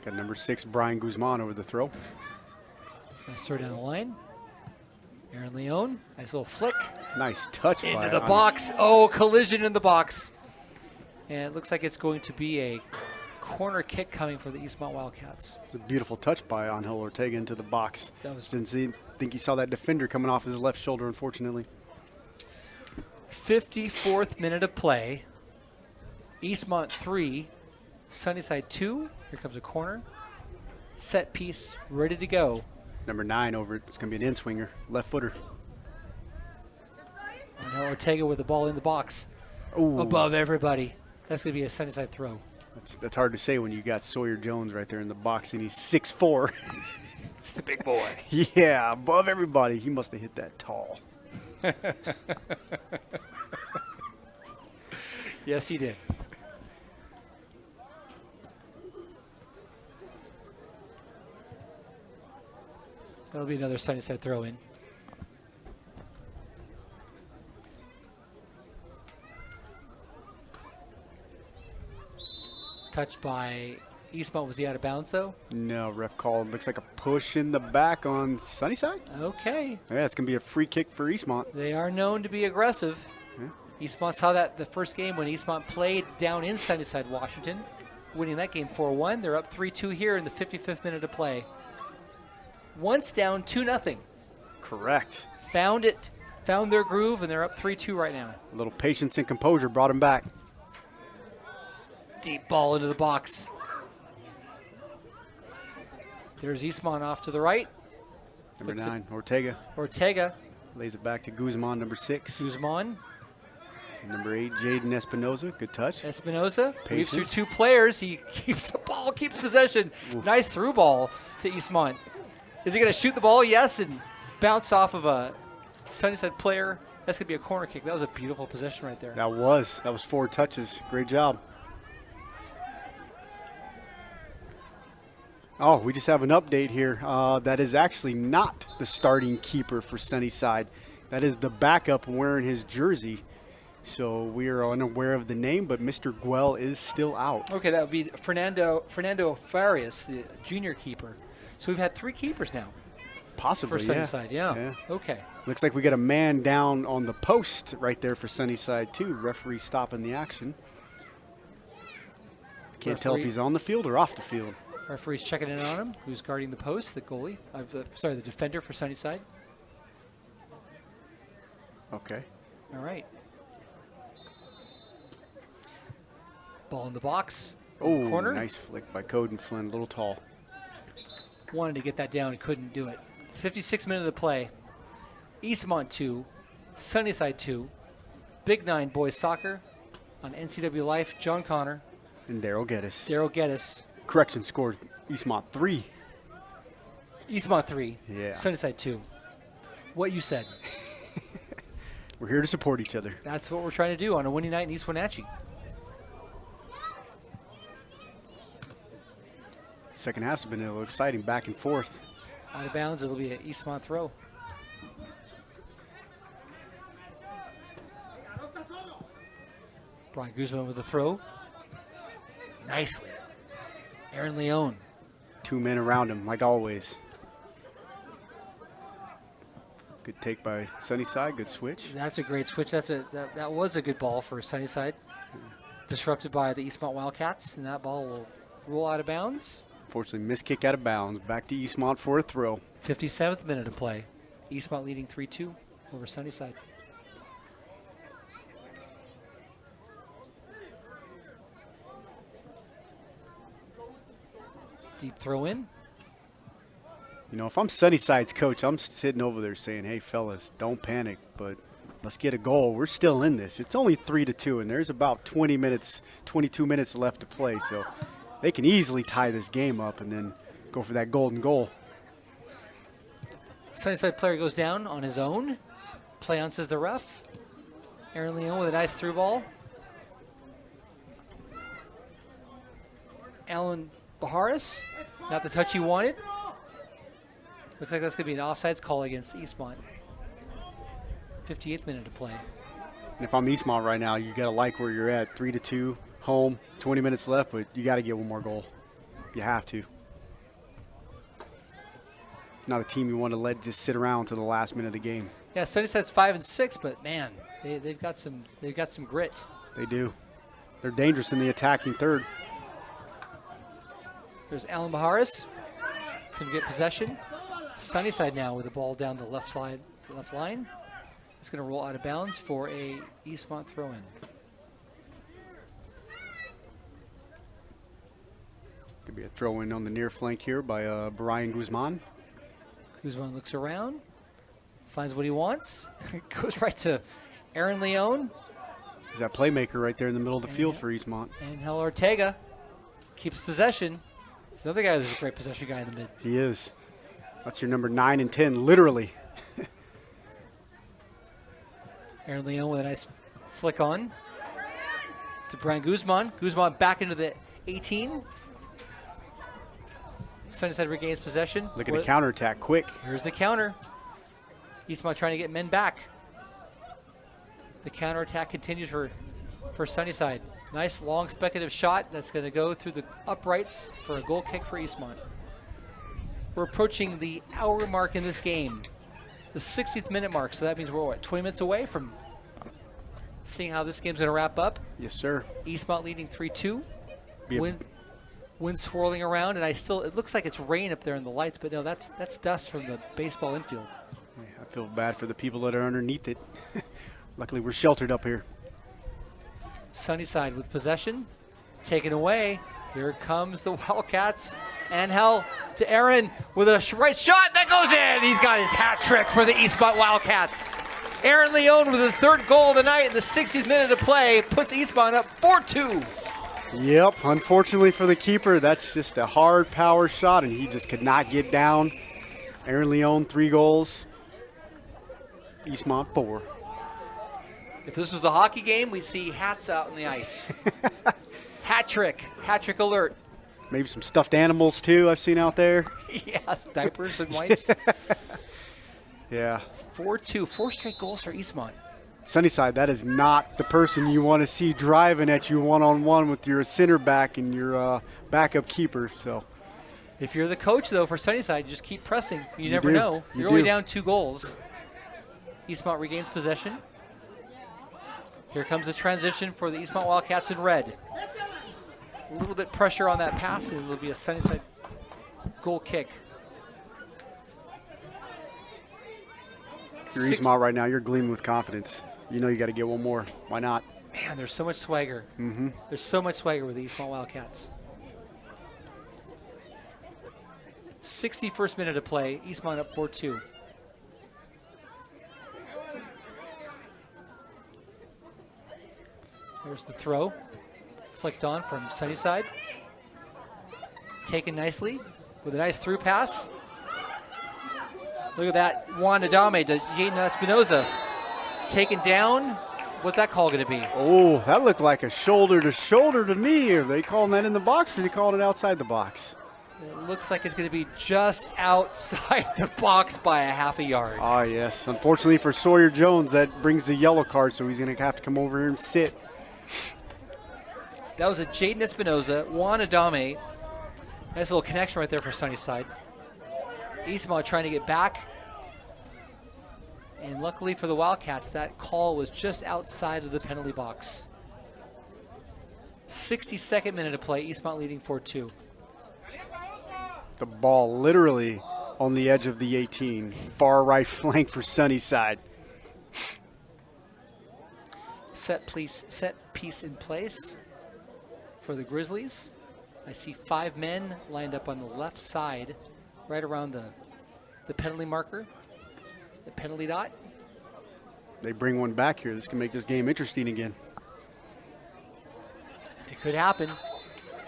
Got number 6, Brian Guzman over the throw. Nice throw down the line. Aaron Leon, nice little flick. Nice touch by into the box. Oh, collision in the box. And it looks like it's going to be a corner kick coming for the Eastmont Wildcats. It's a beautiful touch by Angel Ortega into the box. Didn't think he saw that defender coming off his left shoulder, unfortunately. 54th minute of play. Eastmont 3, Sunnyside 2. Here comes a corner. Set piece, ready to go. Number 9 over it. It's going to be an in-swinger, left footer. And now Ortega with the ball in the box. Ooh. Above everybody. That's going to be a Sunnyside throw. That's hard to say when you got Sawyer Jones right there in the box and he's 6'4". He's a big boy. Yeah, above everybody. He must have hit that tall. Yes, he did. That'll be another Sunnyside throw-in. Touched by Eastmont. Was he out of bounds, though? No, ref called. Looks like a push in the back on Sunnyside. Okay. Yeah, it's going to be a free kick for Eastmont. They are known to be aggressive. Yeah. Eastmont saw that the first game when Eastmont played down in Sunnyside, Washington, winning that game 4-1. They're up 3-2 here in the 55th minute of play. Once down 2-0. Correct. Found their groove, and they're up 3-2 right now. A little patience and composure brought him back. Deep ball into the box. There's Eastmont off to the right. Number 9, Ortega. Ortega. Lays it back to Guzman, number 6. Guzman. Number 8, Jaden Espinoza. Good touch. Espinoza weaves through 2 players. He keeps the ball, keeps possession. Oof. Nice through ball to Eastmont. Is he going to shoot the ball? Yes, and bounce off of a Sunnyside player. That's going to be a corner kick. That was a beautiful possession right there. That was 4 touches. Great job. Oh, we just have an update here. That is actually not the starting keeper for Sunnyside. That is the backup wearing his jersey. So we are unaware of the name, but Mr. Guel is still out. Okay, that would be Fernando Farias, the junior keeper. So we've had 3 keepers now. Possibly, for Sunnyside, yeah. Okay. Looks like we got a man down on the post right there for Sunnyside, too. Referee stopping the action. Can't tell if he's on the field or off the field. Referee's checking in on him. Who's guarding the post? The goalie. The defender for Sunnyside. Okay. All right. Ball in the box. Oh, corner. Nice flick by Coden Flynn. A little tall. Wanted to get that down and couldn't do it. 56 minutes of play. Eastmont 2, Sunnyside 2. Big 9 boys soccer on NCWLIFE. John Connor. And Daryl Geddes. Daryl Geddes. Correction, scored Eastmont 3. Eastmont 3. Yeah. Sunnyside 2. What you said. We're here to support each other. That's what we're trying to do on a winning night in East Wenatchee. Second half's been a little exciting, back and forth. Out of bounds, it'll be an Eastmont throw. Brian Guzman with the throw. Nicely. Aaron Leone. 2 men around him, like always. Good take by Sunnyside, good switch. That's a great switch. That was a good ball for Sunnyside. Disrupted by the Eastmont Wildcats, and that ball will roll out of bounds. Unfortunately, missed kick out of bounds. Back to Eastmont for a throw. 57th minute of play. Eastmont leading 3-2 over Sunnyside. Deep throw in. You know, if I'm Sunnyside's coach, I'm sitting over there saying, hey, fellas, don't panic, but let's get a goal. We're still in this. It's only 3-2, and there's about 22 minutes left to play, so they can easily tie this game up and then go for that golden goal. Sunnyside player goes down on his own. Play on, says the ref. Aaron Leone with a nice through ball. Alan Baharis, not the touch he wanted. Looks like that's going to be an offsides call against Eastmont. 58th minute to play. And if I'm Eastmont right now, you got to like where you're at. 3-2, home, 20 minutes left, but you got to get one more goal. You have to. It's not a team you want to let just sit around to the last minute of the game. Yeah, Sunnyside's 5-6, but man, they've got some grit. They do. They're dangerous in the attacking third. There's Alan Baharis. Couldn't get possession. Sunnyside now with the ball down the left line. It's going to roll out of bounds for a Eastmont throw-in. Could be a throw-in on the near flank here by Brian Guzman. Guzman looks around, finds what he wants, goes right to Aaron Leone. He's that playmaker right there in the middle of the field for Eastmont. And Hel Ortega keeps possession. There's another guy who's a great possession guy in the mid. He is. That's your number 9 and 10, literally. Aaron Leone with a nice flick on to Brian Guzman. Guzman back into the 18. Sunnyside regains possession. Look at the counterattack, quick. Here's the counter. Eastmont trying to get men back. The counterattack continues for Sunnyside. Nice long speculative shot that's going to go through the uprights for a goal kick for Eastmont. We're approaching the hour mark in this game, the 60th minute mark. So that means we're, what, 20 minutes away from seeing how this game's going to wrap up. Yes, sir. Eastmont leading 3-2. Wind swirling around, and it looks like it's rain up there in the lights, but no, that's dust from the baseball infield. I feel bad for the people that are underneath it. Luckily, we're sheltered up here. Sunnyside with possession, taken away. Here comes the Wildcats, and Hel to Aaron with a right shot that goes in. He's got his hat trick for the Eastmont Wildcats. Aaron Leone with his third goal of the night in the 60th minute of play puts Eastmont up 4-2. Yep, unfortunately for the keeper, that's just a hard power shot, and he just could not get down. Aaron Leone, 3 goals. Eastmont, 4. If this was a hockey game, we'd see hats out on the ice. Hat trick alert. Maybe some stuffed animals, too, I've seen out there. Yes, diapers and wipes. Yeah. 4-2, 4 straight goals for Eastmont. Sunnyside, that is not the person you want to see driving at you one-on-one with your center back and your backup keeper. So, if you're the coach, though, for Sunnyside, just keep pressing. You never do. know. You You're only do. down 2 goals. Eastmont regains possession. Here comes the transition for the Eastmont Wildcats in red. A little bit pressure on that pass, and it'll be a Sunnyside goal kick. If you're Eastmont right now, you're gleaming with confidence. You know you got to get one more. Why not? Man, there's so much swagger. Mm-hmm. There's so much swagger with the Eastmont Wildcats. 61st minute of play. Eastmont up 4-2. There's the throw. Flicked on from Sunnyside. Taken nicely with a nice through pass. Look at that. Juan Adame to Jaden Espinoza. Taken down. What's that call going to be? Oh, that looked like a shoulder-to-shoulder to me. Are they calling that in the box or are they calling it outside the box? It looks like it's going to be just outside the box by a half a yard. Ah, yes. Unfortunately for Sawyer Jones, that brings the yellow card, so he's going to have to come over here and sit. That was a Jaden Espinoza, Juan Adame. Nice little connection right there for Sunnyside. Eastmont trying to get back. And luckily for the Wildcats, that call was just outside of the penalty box. 62nd minute of play, Eastmont leading 4-2. The ball literally on the edge of the 18. Far right flank for Sunnyside. Set piece in place for the Grizzlies. I see 5 men lined up on the left side, right around the penalty marker, the penalty dot. They bring one back here. This can make this game interesting again. It could happen.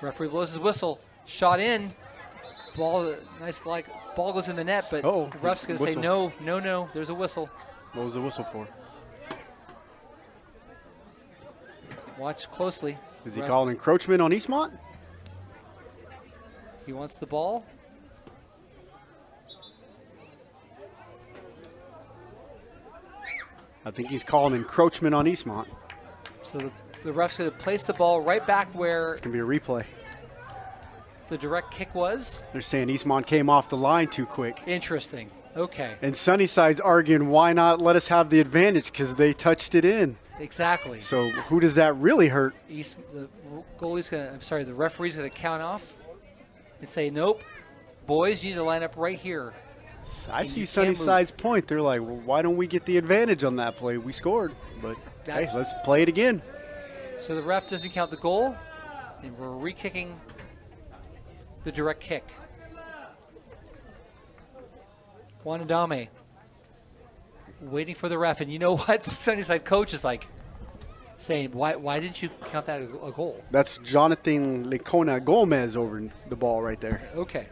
Referee blows his whistle. Shot in. Ball, ball goes in the net, but the ref's going to say no. There's a whistle. What was the whistle for? Watch closely. Is he calling encroachment on Eastmont? He wants the ball. I think he's calling encroachment on Eastmont. So the ref's going to place the ball right back where it's going to be a replay. The direct kick was. They're saying Eastmont came off the line too quick. Interesting. Okay. And Sunnyside's arguing, why not let us have the advantage because they touched it in. Exactly. So who does that really hurt? The referee's going to count off and say, nope, boys, you need to line up right here. I see Sunnyside's point. They're like, well, why don't we get the advantage on that play? We scored, but hey, let's play it again. So the ref doesn't count the goal, and we're re-kicking the direct kick. Juan Adame waiting for the ref, and you know what? The Sunnyside coach is like saying, why didn't you count that a goal? That's Jonathan Licona Gomez over the ball right there. Okay.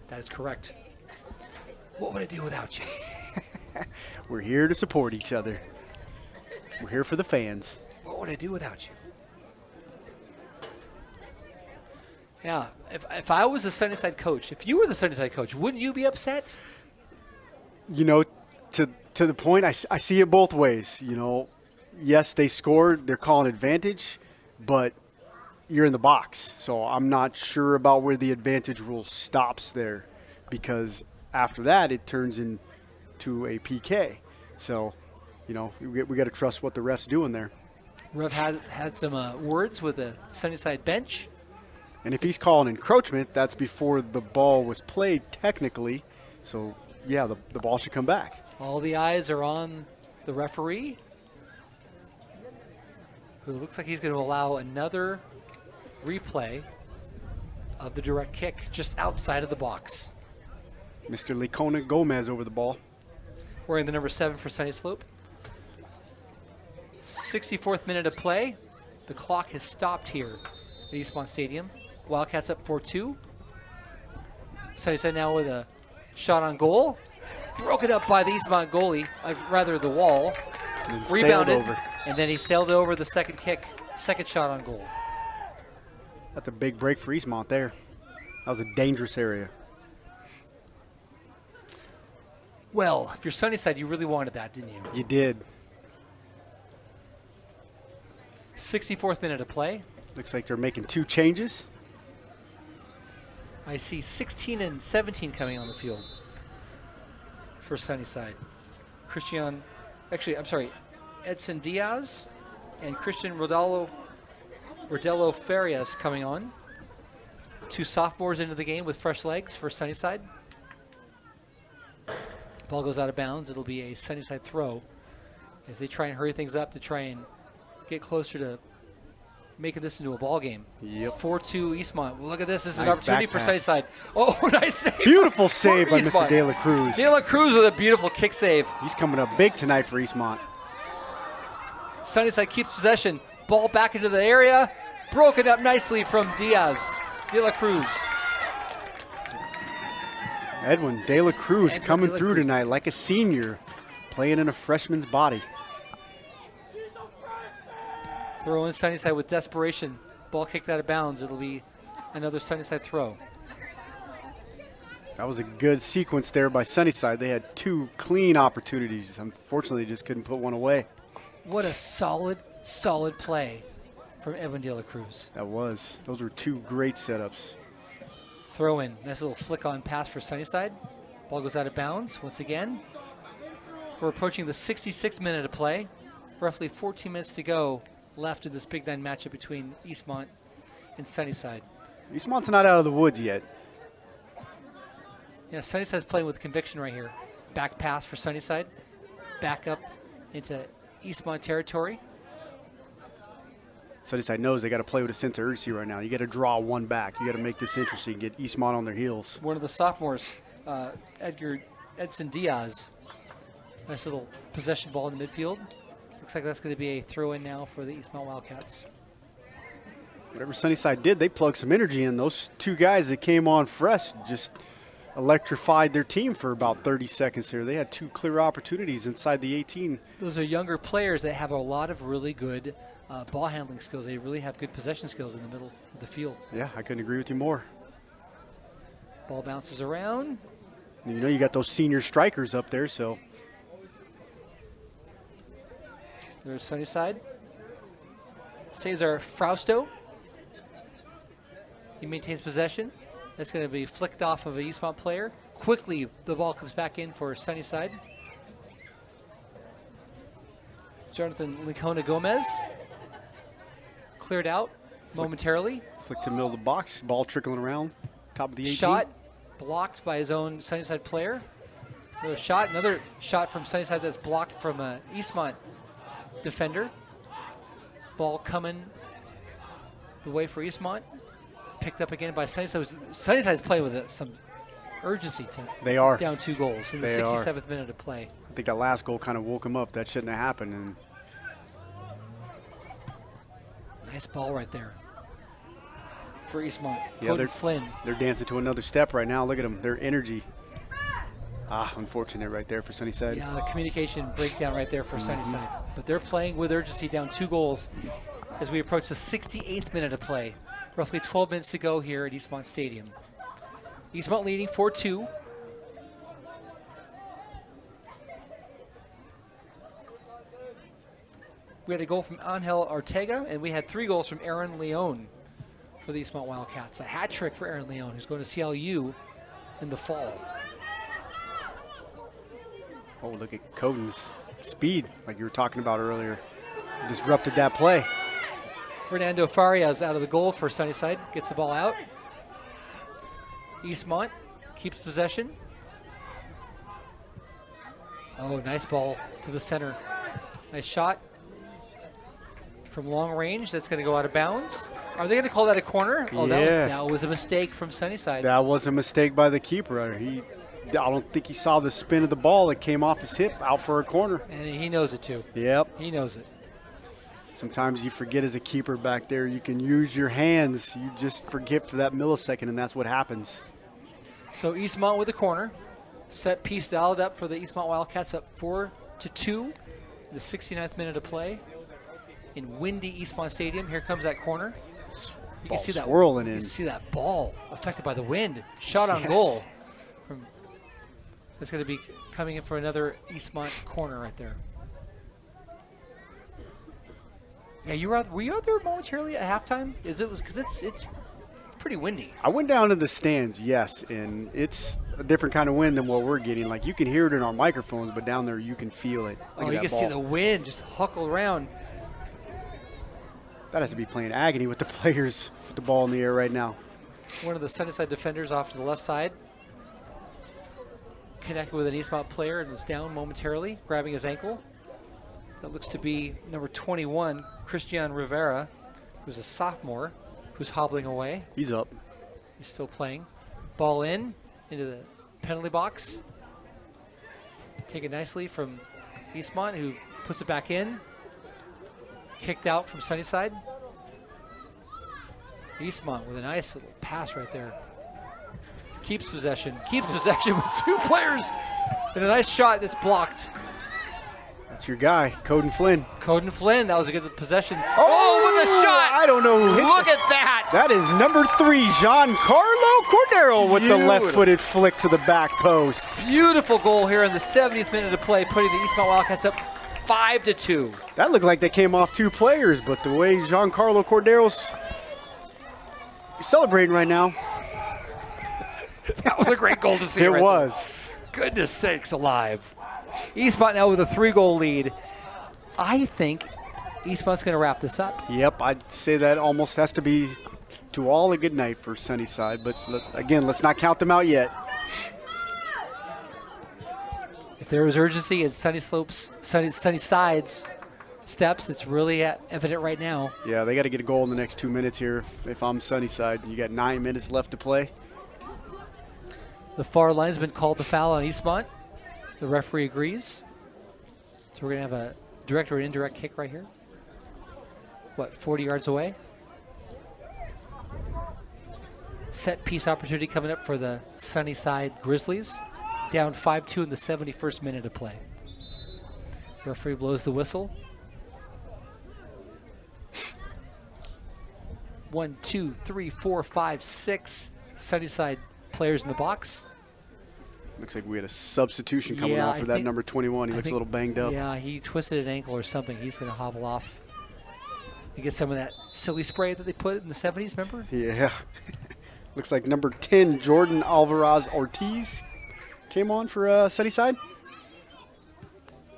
That is correct. What would I do without you? We're here to support each other. We're here for the fans. What would I do without you? Yeah, if I was the Sunnyside coach, if you were the Sunnyside coach, wouldn't you be upset? You know, to the point, I see it both ways. You know, yes, they scored. They're calling advantage, but you're in the box. So I'm not sure about where the advantage rule stops there because after that, it turns into a PK. So, you know, we got to trust what the ref's doing there. Ref had some words with the Sunnyside bench. And if he's calling encroachment, that's before the ball was played technically. So, yeah, the ball should come back. All the eyes are on the referee, who looks like he's going to allow another replay of the direct kick just outside of the box. Mr. Licona Gomez over the ball. Wearing the number 7 for Sunny Slope. 64th minute of play. The clock has stopped here at Eastmont Stadium. Wildcats up 4-2. Sunnyside now with a shot on goal. Broken up by the Eastmont goalie, rather the wall. And rebounded, over. And then he sailed over the second shot on goal. That's a big break for Eastmont there. That was a dangerous area. Well, if you're Sunnyside, you really wanted that, didn't you? You did. 64th minute of play. Looks like they're making 2 changes. I see 16 and 17 coming on the field for Sunnyside. Edson Diaz and Christian Rodello Farias coming on. 2 sophomores into the game with fresh legs for Sunnyside. Ball goes out of bounds. It'll be a Sunnyside throw as they try and hurry things up to try and get closer to making this into a ball game. Yep. 4-2 Eastmont. Look at this. This is Nice an opportunity back for pass. Sunnyside. Oh, nice save. Beautiful save by Eastmont. Mr. De La Cruz. De La Cruz with a beautiful kick save. He's coming up big tonight for Eastmont. Sunnyside keeps possession. Ball back into the area. Broken up nicely from Diaz. De La Cruz. Edwin De La Cruz Edwin coming De La through Cruz. tonight like a senior, playing in a freshman's body. Throw in Sunnyside with desperation. Ball kicked out of bounds. It'll be another Sunnyside throw. That was a good sequence there by Sunnyside. They had 2 clean opportunities. Unfortunately, just couldn't put one away. What a solid play from Edwin De La Cruz. That was. Those were 2 great setups. Throw in. Nice little flick on pass for Sunnyside. Ball goes out of bounds once again. We're approaching the 66th minute of play. Roughly 14 minutes to go left in this Big 9 matchup between Eastmont and Sunnyside. Eastmont's not out of the woods yet. Yeah, Sunnyside's playing with conviction right here. Back pass for Sunnyside. Back up into Eastmont territory. Sunnyside knows they got to play with a sense of urgency right now. You got to draw one back. You got to make this interesting, get Eastmont on their heels. One of the sophomores, Edson Diaz. Nice little possession ball in the midfield. Looks like that's going to be a throw-in now for the Eastmont Wildcats. Whatever Sunnyside did, they plugged some energy in. Those 2 guys that came on fresh just electrified their team for about 30 seconds here. They had 2 clear opportunities inside the 18. Those are younger players that have a lot of really good ball handling skills. They really have good possession skills in the middle of the field. Yeah, I couldn't agree with you more. Ball bounces around. You know you got those senior strikers up there, so. There's Sunnyside. Cesar Frausto. He maintains possession. That's going to be flicked off of an Eastmont player. Quickly, the ball comes back in for Sunnyside. Jonathan Licona Gomez. Cleared out momentarily. Flick to the middle of the box. Ball trickling around. Top of the 18. Shot blocked by his own Sunnyside player. Another shot from Sunnyside that's blocked from an Eastmont defender. Ball coming the way for Eastmont. Picked up again by Sunnyside. Sunnyside's playing with some urgency tonight. They are. Down 2 goals in the 67th minute of play. I think that last goal kind of woke them up. That shouldn't have happened. And nice ball right there for Eastmont. yeah, Flynn. They're dancing to another step right now. Look at them. Their energy. Unfortunate right there for Sunnyside. Yeah, the communication breakdown right there for Sunnyside. But they're playing with urgency, down 2 goals as we approach the 68th minute of play. Roughly 12 minutes to go here at Eastmont Stadium. Eastmont leading 4-2. We had a goal from Angel Ortega, and we had 3 goals from Aaron Leon for the Eastmont Wildcats. A hat trick for Aaron Leon, who's going to CLU in the fall. Oh, look at Coden's speed, like you were talking about earlier. Disrupted that play. Fernando Farias out of the goal for Sunnyside. Gets the ball out. Eastmont keeps possession. Oh, nice ball to the center. Nice shot from long range. That's going to go out of bounds. Are they going to call that a corner? Oh, yeah. that was a mistake from Sunnyside. That was a mistake by the keeper. I don't think he saw the spin of the ball that came off his hip out for a corner. And he knows it too. Yep. He knows it. Sometimes you forget as a keeper back there, you can use your hands. You just forget for that millisecond, and that's what happens. So Eastmont with the corner. Set piece dialed up for the Eastmont Wildcats, up 4-2. The 69th minute of play in windy Eastmont Stadium. Here comes that corner. You can see that swirling in. You can see that ball affected by the wind. Shot on goal from That's going to be coming in for another Eastmont corner right there. Yeah, were you out there momentarily at halftime? Because it's pretty windy. I went down to the stands, yes, and it's a different kind of wind than what we're getting. Like, you can hear it in our microphones, but down there you can feel it. Oh, you can see the wind just huckle around. That has to be playing agony with the players with the ball in the air right now. One of the Sunnyside defenders off to the left side. Connected with an Eastmont player and is down momentarily, grabbing his ankle. That looks to be number 21, Christian Rivera, who's a sophomore, who's hobbling away. He's up. He's still playing. Ball in, into the penalty box. Taken nicely from Eastmont, who puts it back in. Kicked out from Sunnyside. Eastmont with a nice little pass right there. Keeps possession with 2 players, and a nice shot that's blocked. That's your guy, Coden Flynn. Coden Flynn, that was a good possession. Oh, with a shot! I don't know who hit Look at that! That is number 3, Giancarlo Cordero with the left-footed flick to the back post. Beautiful goal here in the 70th minute of play, putting the Eastmont Wildcats up 5-2. That looked like they came off 2 players, but the way Giancarlo Cordero's celebrating right now. That was a great goal to see. It right was. There. Goodness sakes alive. Eastmont now with a 3-goal lead. I think Eastmont's going to wrap this up. Yep, I'd say that almost has to be to all a good night for Sunnyside. But again, let's not count them out yet. If there was urgency in Sunnyside's steps, it's really evident right now. Yeah, they got to get a goal in the next 2 minutes here. If I'm Sunnyside, you got 9 minutes left to play. The far linesman called the foul on Eastmont. The referee agrees. So we're going to have a direct or indirect kick right here. 40 yards away? Set piece opportunity coming up for the Sunnyside Grizzlies. Down 5-2 in the 71st minute of play. Referee blows the whistle. 1, 2, 3, 4, 5, 6 Sunnyside players in the box. Looks like we had a substitution coming off for that number 21. He looks a little banged up. Yeah, he twisted an ankle or something. He's going to hobble off. You get some of that silly spray that they put in the 70s, remember? Yeah. Looks like number 10, Jordan Alvarez Ortiz, came on for Sunnyside.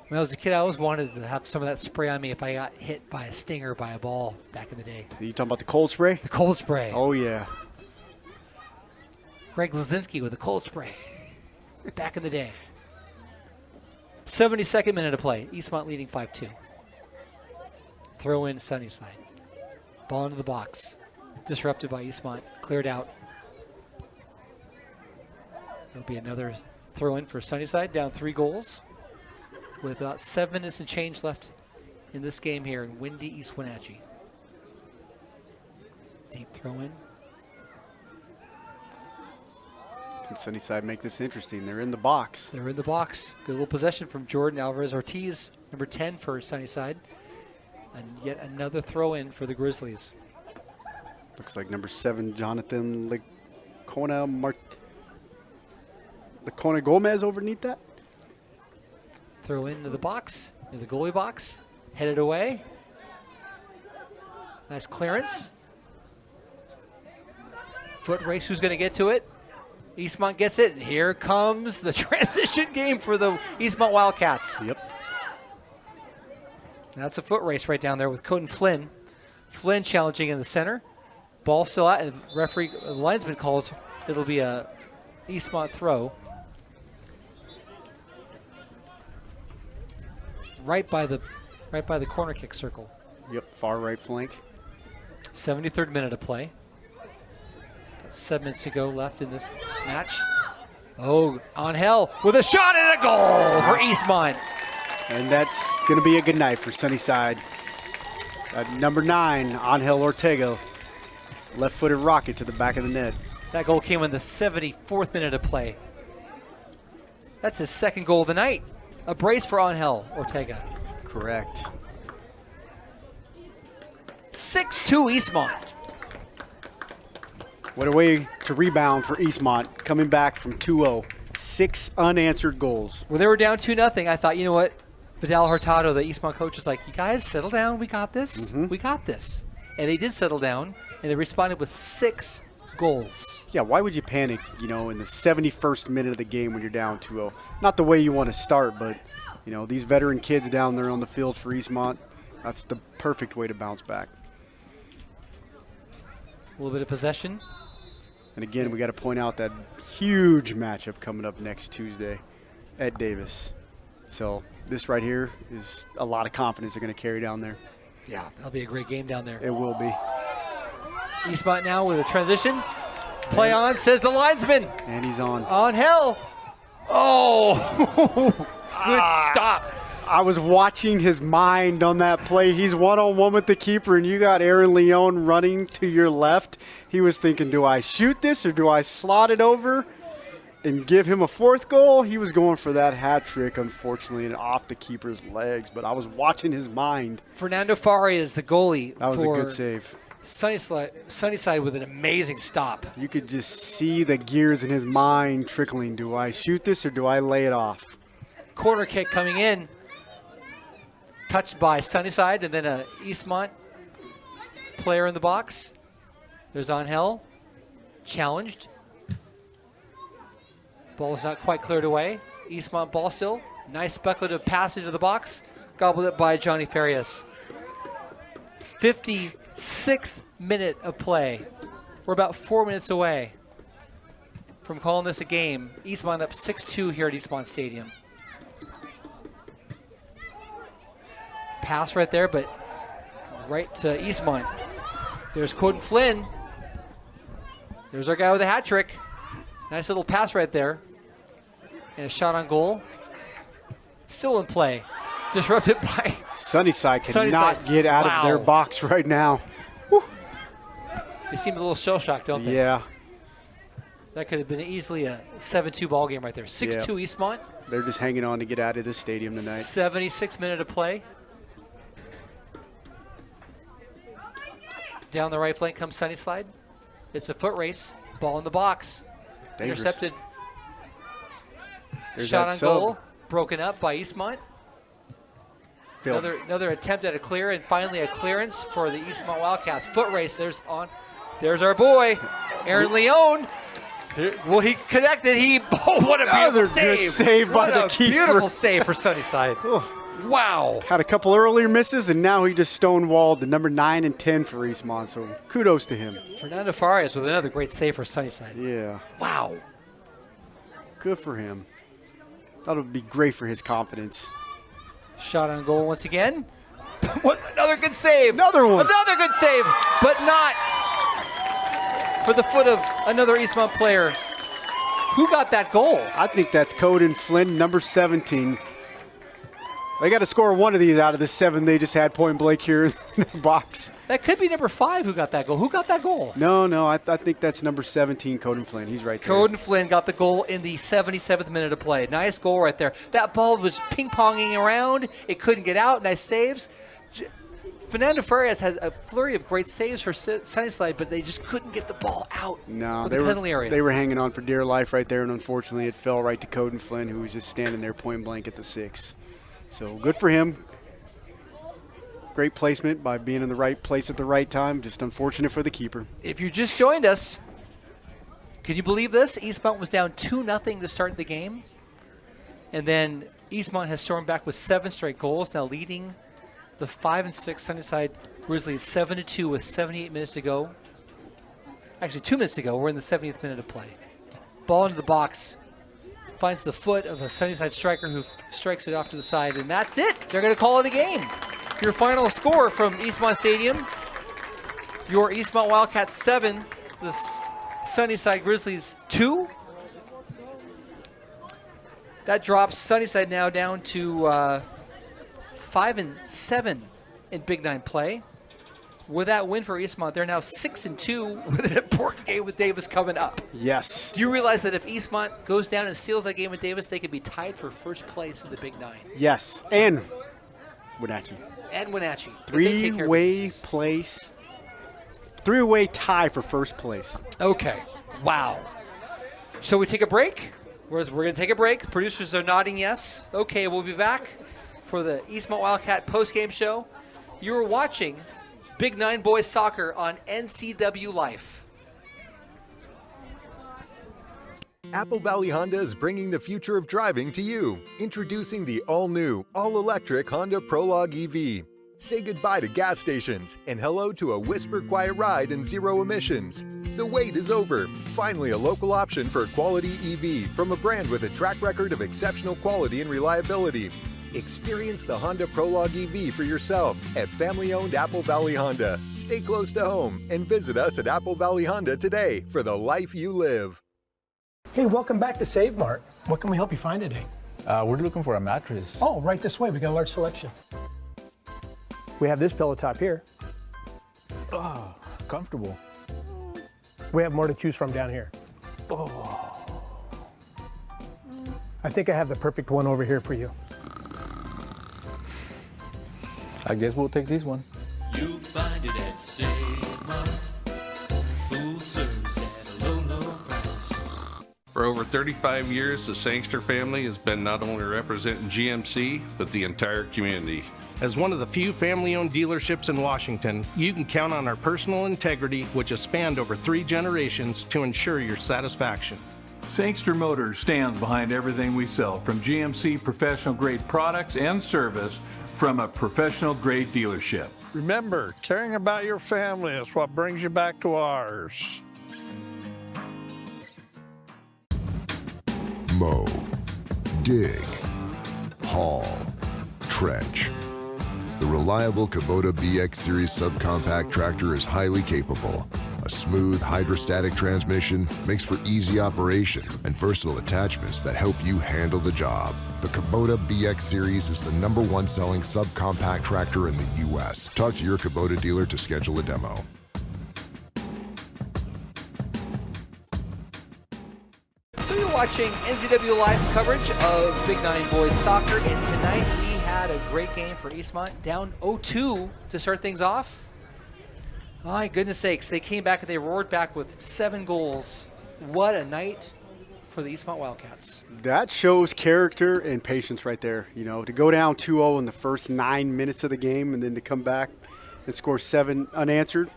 When I was a kid, I always wanted to have some of that spray on me if I got hit by a stinger by a ball back in the day. Are you talking about the cold spray? The cold spray. Oh, yeah. Greg Lazinski with the cold spray back in the day. 72nd minute of play. Eastmont leading 5-2. Throw in Sunnyside. Ball into the box. Disrupted by Eastmont. Cleared out. There'll be another throw in for Sunnyside. Down 3 goals. With about 7 minutes and change left in this game here in windy East Wenatchee. Deep throw in. Can Sunnyside make this interesting? They're in the box. They're in the box. Good little possession from Jordan Alvarez Ortiz, number 10 for Sunnyside. And yet another throw in for the Grizzlies. Looks like number 7, Jonathan Licona Gomez underneath that. Throw into the box, into the goalie box, headed away. Nice clearance. Foot race, who's going to get to it? Eastmont gets it. Here comes the transition game for the Eastmont Wildcats. Yep. That's a foot race right down there with Coden Flynn. Flynn challenging in the center. Ball still out, and referee, the linesman calls it'll be a Eastmont throw. Right by the corner kick circle. Yep, far right flank. 73rd minute of play. 7 minutes to go left in this match. Oh, Angel with a shot and a goal for Eastmont. And that's going to be a good night for Sunnyside. Number 9, Angel Ortega, left-footed rocket to the back of the net. That goal came in the 74th minute of play. That's his 2nd goal of the night. A brace for Angel Ortega. Correct. 6-2 Eastmont. What a way to rebound for Eastmont, coming back from 2-0. 6 unanswered goals. When they were down 2-0, I thought, you know what? Vidal Hurtado, the Eastmont coach, was like, you guys, settle down. We got this. We got this. And they did settle down, and they responded with 6 goals. Yeah, why would you panic, in the 71st minute of the game when you're down 2-0? Not the way you want to start, but, these veteran kids down there on the field for Eastmont, that's the perfect way to bounce back. A little bit of possession. And again, we got to point out that huge matchup coming up next Tuesday at Davis. So this right here is a lot of confidence they're going to carry down there. Yeah, that'll be a great game down there. It will be. Eastmont now with a transition. Play on, says the linesman. And he's on. On hell. Oh, good stop. I was watching his mind on that play. He's one-on-one with the keeper, and you got Aaron Leone running to your left. He was thinking, do I shoot this or do I slot it over and give him a 4th goal? He was going for that hat trick, unfortunately, and off the keeper's legs. But I was watching his mind. Fernando Farias, the goalie. That was a good save. Sunnyside with an amazing stop. You could just see the gears in his mind trickling. Do I shoot this or do I lay it off? Corner kick coming in. Touched by Sunnyside, and then a Eastmont player in the box. There's Angel. Challenged. Ball is not quite cleared away. Eastmont ball still. Nice speculative pass into the box. Gobbled up by Johnny Farias. 56th minute of play. We're about 4 minutes away from calling this a game. Eastmont up 6-2 here at Eastmont Stadium. Pass right there, but right to Eastmont. There's Coden Flynn. There's our guy with a hat trick. Nice little pass right there. And a shot on goal. Still in play. Disrupted by Sunnyside cannot get out of their box right now. Whew. They seem a little shell-shocked, don't they? Yeah. That could have been easily a 7-2 ball game right there. 6-2 Eastmont. They're just hanging on to get out of this stadium tonight. 76 minute of play. Down the right flank comes Sunnyside. It's a foot race. Ball in the box. Dangerous. Intercepted. There's Shot that on sub. goal. Broken up by Eastmont. Another attempt at a clear, and finally a clearance for the Eastmont Wildcats. Foot race. There's our boy, Aaron Leone. Well, he connected. What a beautiful save. Good save by the keeper. Beautiful save for Sunnyside. Wow. Had a couple earlier misses, and now he just stonewalled the number 9 and 10 for Eastmont, so kudos to him. Fernando Farias with another great save for Sunnyside. Yeah. Wow. Good for him. That would be great for his confidence. Shot on goal once again. What's another good save? Another one. Another good save, but not for the foot of another Eastmont player. Who got that goal? I think that's Coden Flynn, number 17. They got to score one of these out of the 7 they just had point blank here in the box. That could be number 5 who got that goal. Who got that goal? No, I think that's number 17, Coden Flynn. He's right there. Coden Flynn got the goal in the 77th minute of play. Nice goal right there. That ball was ping-ponging around. It couldn't get out. Nice saves. Fernando Farias had a flurry of great saves for Sunnyside, but they just couldn't get the ball out of the penalty area. They were hanging on for dear life right there, and unfortunately it fell right to Coden Flynn, who was just standing there point blank at the 6. So good for him. Great placement by being in the right place at the right time. Just unfortunate for the keeper. If you just joined us, can you believe this? Eastmont was down 2-0 to start the game. And then Eastmont has stormed back with 7 straight goals, now leading the 5 and 6 Sunnyside Grizzlies 7-2 with 78 minutes to go. Actually, 2 minutes to go. We're in the 70th minute of play. Ball into the box. Finds the foot of a Sunnyside striker who strikes it off to the side, and that's it. They're going to call it a game. Your final score from Eastmont Stadium, your Eastmont Wildcats 7, the Sunnyside Grizzlies 2. That drops Sunnyside now down to 5 and 7 in Big 9 play. With that win for Eastmont, they're now 6-2 with an important game with Davis coming up. Yes. Do you realize that if Eastmont goes down and steals that game with Davis, they could be tied for first place in the Big 9? Yes, and Wenatchee. And Wenatchee. Three-way tie for first place. Okay. Wow. So we take a break. We're going to take a break. Producers are nodding yes. Okay, we'll be back for the Eastmont Wildcat postgame show. You were watching Big Nine Boys Soccer on NCWLIFE. Apple Valley Honda is bringing the future of driving to you. Introducing the all-new, all-electric Honda Prologue EV. Say goodbye to gas stations and hello to a whisper-quiet ride and zero emissions. The wait is over. Finally, a local option for a quality EV from a brand with a track record of exceptional quality and reliability. Experience the Honda Prologue EV for yourself at family-owned Apple Valley Honda. Stay close to home and visit us at Apple Valley Honda today for the life you live. Hey, welcome back to Save Mart. What can we help you find today? We're looking for a mattress. Oh, right this way. We got a large selection. We have this pillow top here. Oh, comfortable. We have more to choose from down here. Oh. I think I have the perfect one over here for you. I guess we'll take this one. You'll find it at Save Mart. Full service at a low, low price. For over 35 years, the Sangster family has been not only representing GMC, but the entire community. As one of the few family-owned dealerships in Washington, you can count on our personal integrity, which has spanned over 3 generations, to ensure your satisfaction. Sangster Motors stands behind everything we sell, from GMC professional-grade products and service from a professional-grade dealership. Remember, caring about your family is what brings you back to ours. Mow, dig, haul, trench. The reliable Kubota BX Series subcompact tractor is highly capable. A smooth hydrostatic transmission makes for easy operation and versatile attachments that help you handle the job. The Kubota BX Series is the #1 selling subcompact tractor in the U.S. Talk to your Kubota dealer to schedule a demo. So you're watching NCWLIFE coverage of Big Nine Boys Soccer, and tonight we had a great game for Eastmont, down 0-2 to start things off. My goodness sakes, they came back and they roared back with 7 goals. What a night for the Eastmont Wildcats. That shows character and patience right there. You know, to go down 2-0 in the first 9 minutes of the game and then to come back and score 7 unanswered,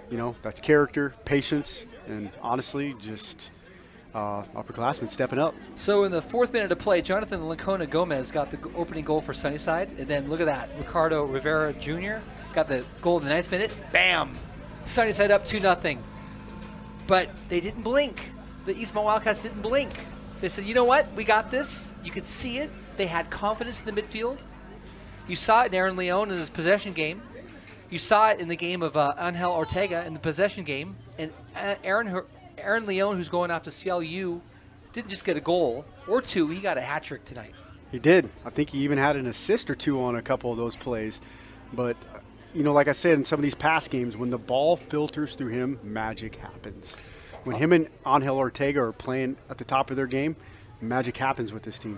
you know, that's character, patience, and honestly, just upperclassmen stepping up. So in the 4th minute of play, Jonathan Lacona Gomez got the opening goal for Sunnyside. And then look at that, Ricardo Rivera Jr. got the goal in the 9th minute. Bam! Sunnyside up 2-0. But they didn't blink. The Eastmont Wildcats didn't blink. They said, you know what? We got this. You could see it. They had confidence in the midfield. You saw it in Aaron Leon in his possession game. You saw it in the game of Angel Ortega in the possession game. And Aaron Leon, who's going off to CLU, didn't just get a goal or 2. He got a hat trick tonight. He did. I think he even had an assist or 2 on a couple of those plays. But, you know, like I said, in some of these past games, when the ball filters through him, magic happens. When him and Angel Ortega are playing at the top of their game, magic happens with this team.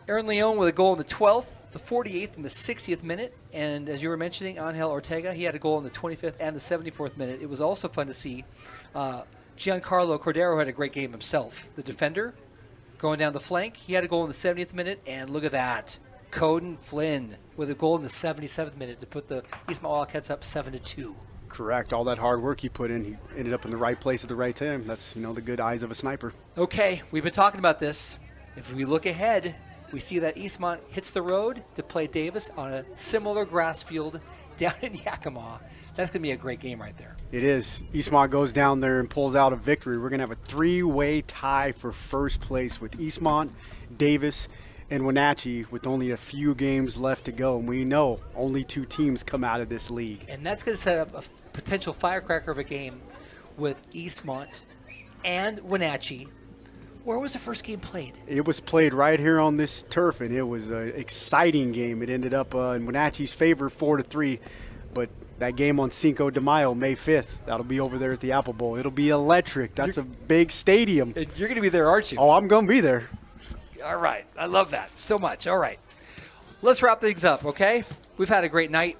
Aaron Leon with a goal in the 12th, the 48th, and the 60th minute. And as you were mentioning, Angel Ortega, he had a goal in the 25th and the 74th minute. It was also fun to see Giancarlo Cordero had a great game himself. The defender going down the flank, he had a goal in the 70th minute, and look at that. Coden Flynn with a goal in the 77th minute to put the Eastmont Wildcats up 7-2. Correct. All that hard work he put in, he ended up in the right place at the right time. That's, you know, the good eyes of a sniper. Okay, we've been talking about this. If we look ahead, we see that Eastmont hits the road to play Davis on a similar grass field down in Yakima. That's going to be a great game right there. It is. Eastmont goes down there and pulls out a victory. We're going to have a 3-way tie for first place with Eastmont, Davis, and Wenatchee with only a few games left to go. And we know only 2 teams come out of this league. And that's going to set up a potential firecracker of a game with Eastmont and Wenatchee. Where was the first game played? It was played right here on this turf, and it was an exciting game. It ended up in Wenatchee's favor 4-3, but that game on Cinco de Mayo, May 5th, that'll be over there at the Apple Bowl. It'll be electric. That's a big stadium. You're going to be there, aren't you? Oh, I'm going to be there. All right. I love that so much. All right. Let's wrap things up, okay? We've had a great night.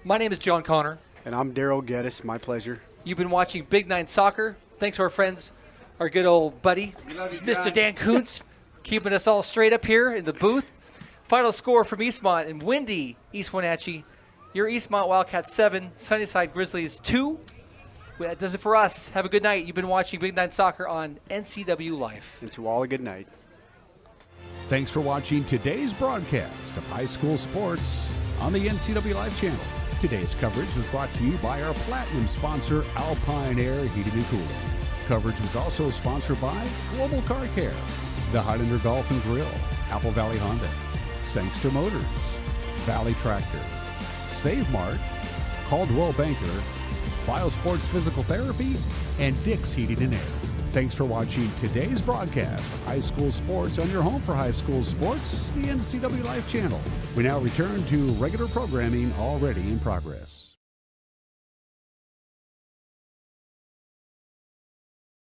My name is John Connor. And I'm Daryl Geddes. My pleasure. You've been watching Big Nine Soccer. Thanks to our friends our good old buddy, Mr. Dan Kuntz, keeping us all straight up here in the booth. Final score from Eastmont and windy East Wenatchee. Your Eastmont Wildcats 7, Sunnyside Grizzlies 2. That does it for us. Have a good night. You've been watching Big Nine Soccer on NCW Life. And to all a good night. Thanks for watching today's broadcast of high school sports on the NCW Life channel. Today's coverage was brought to you by our platinum sponsor, Alpine Air Heating and Cooling. Coverage was also sponsored by Global Car Care, the Highlander Golf and Grill, Apple Valley Honda, Sangster Motors, Valley Tractor, Save Mart, Caldwell Banker, Biosports Physical Therapy, and Dick's Heating and Air. Thanks for watching today's broadcast of high school sports on your home for high school sports, the NCW Life channel. We now return to regular programming already in progress.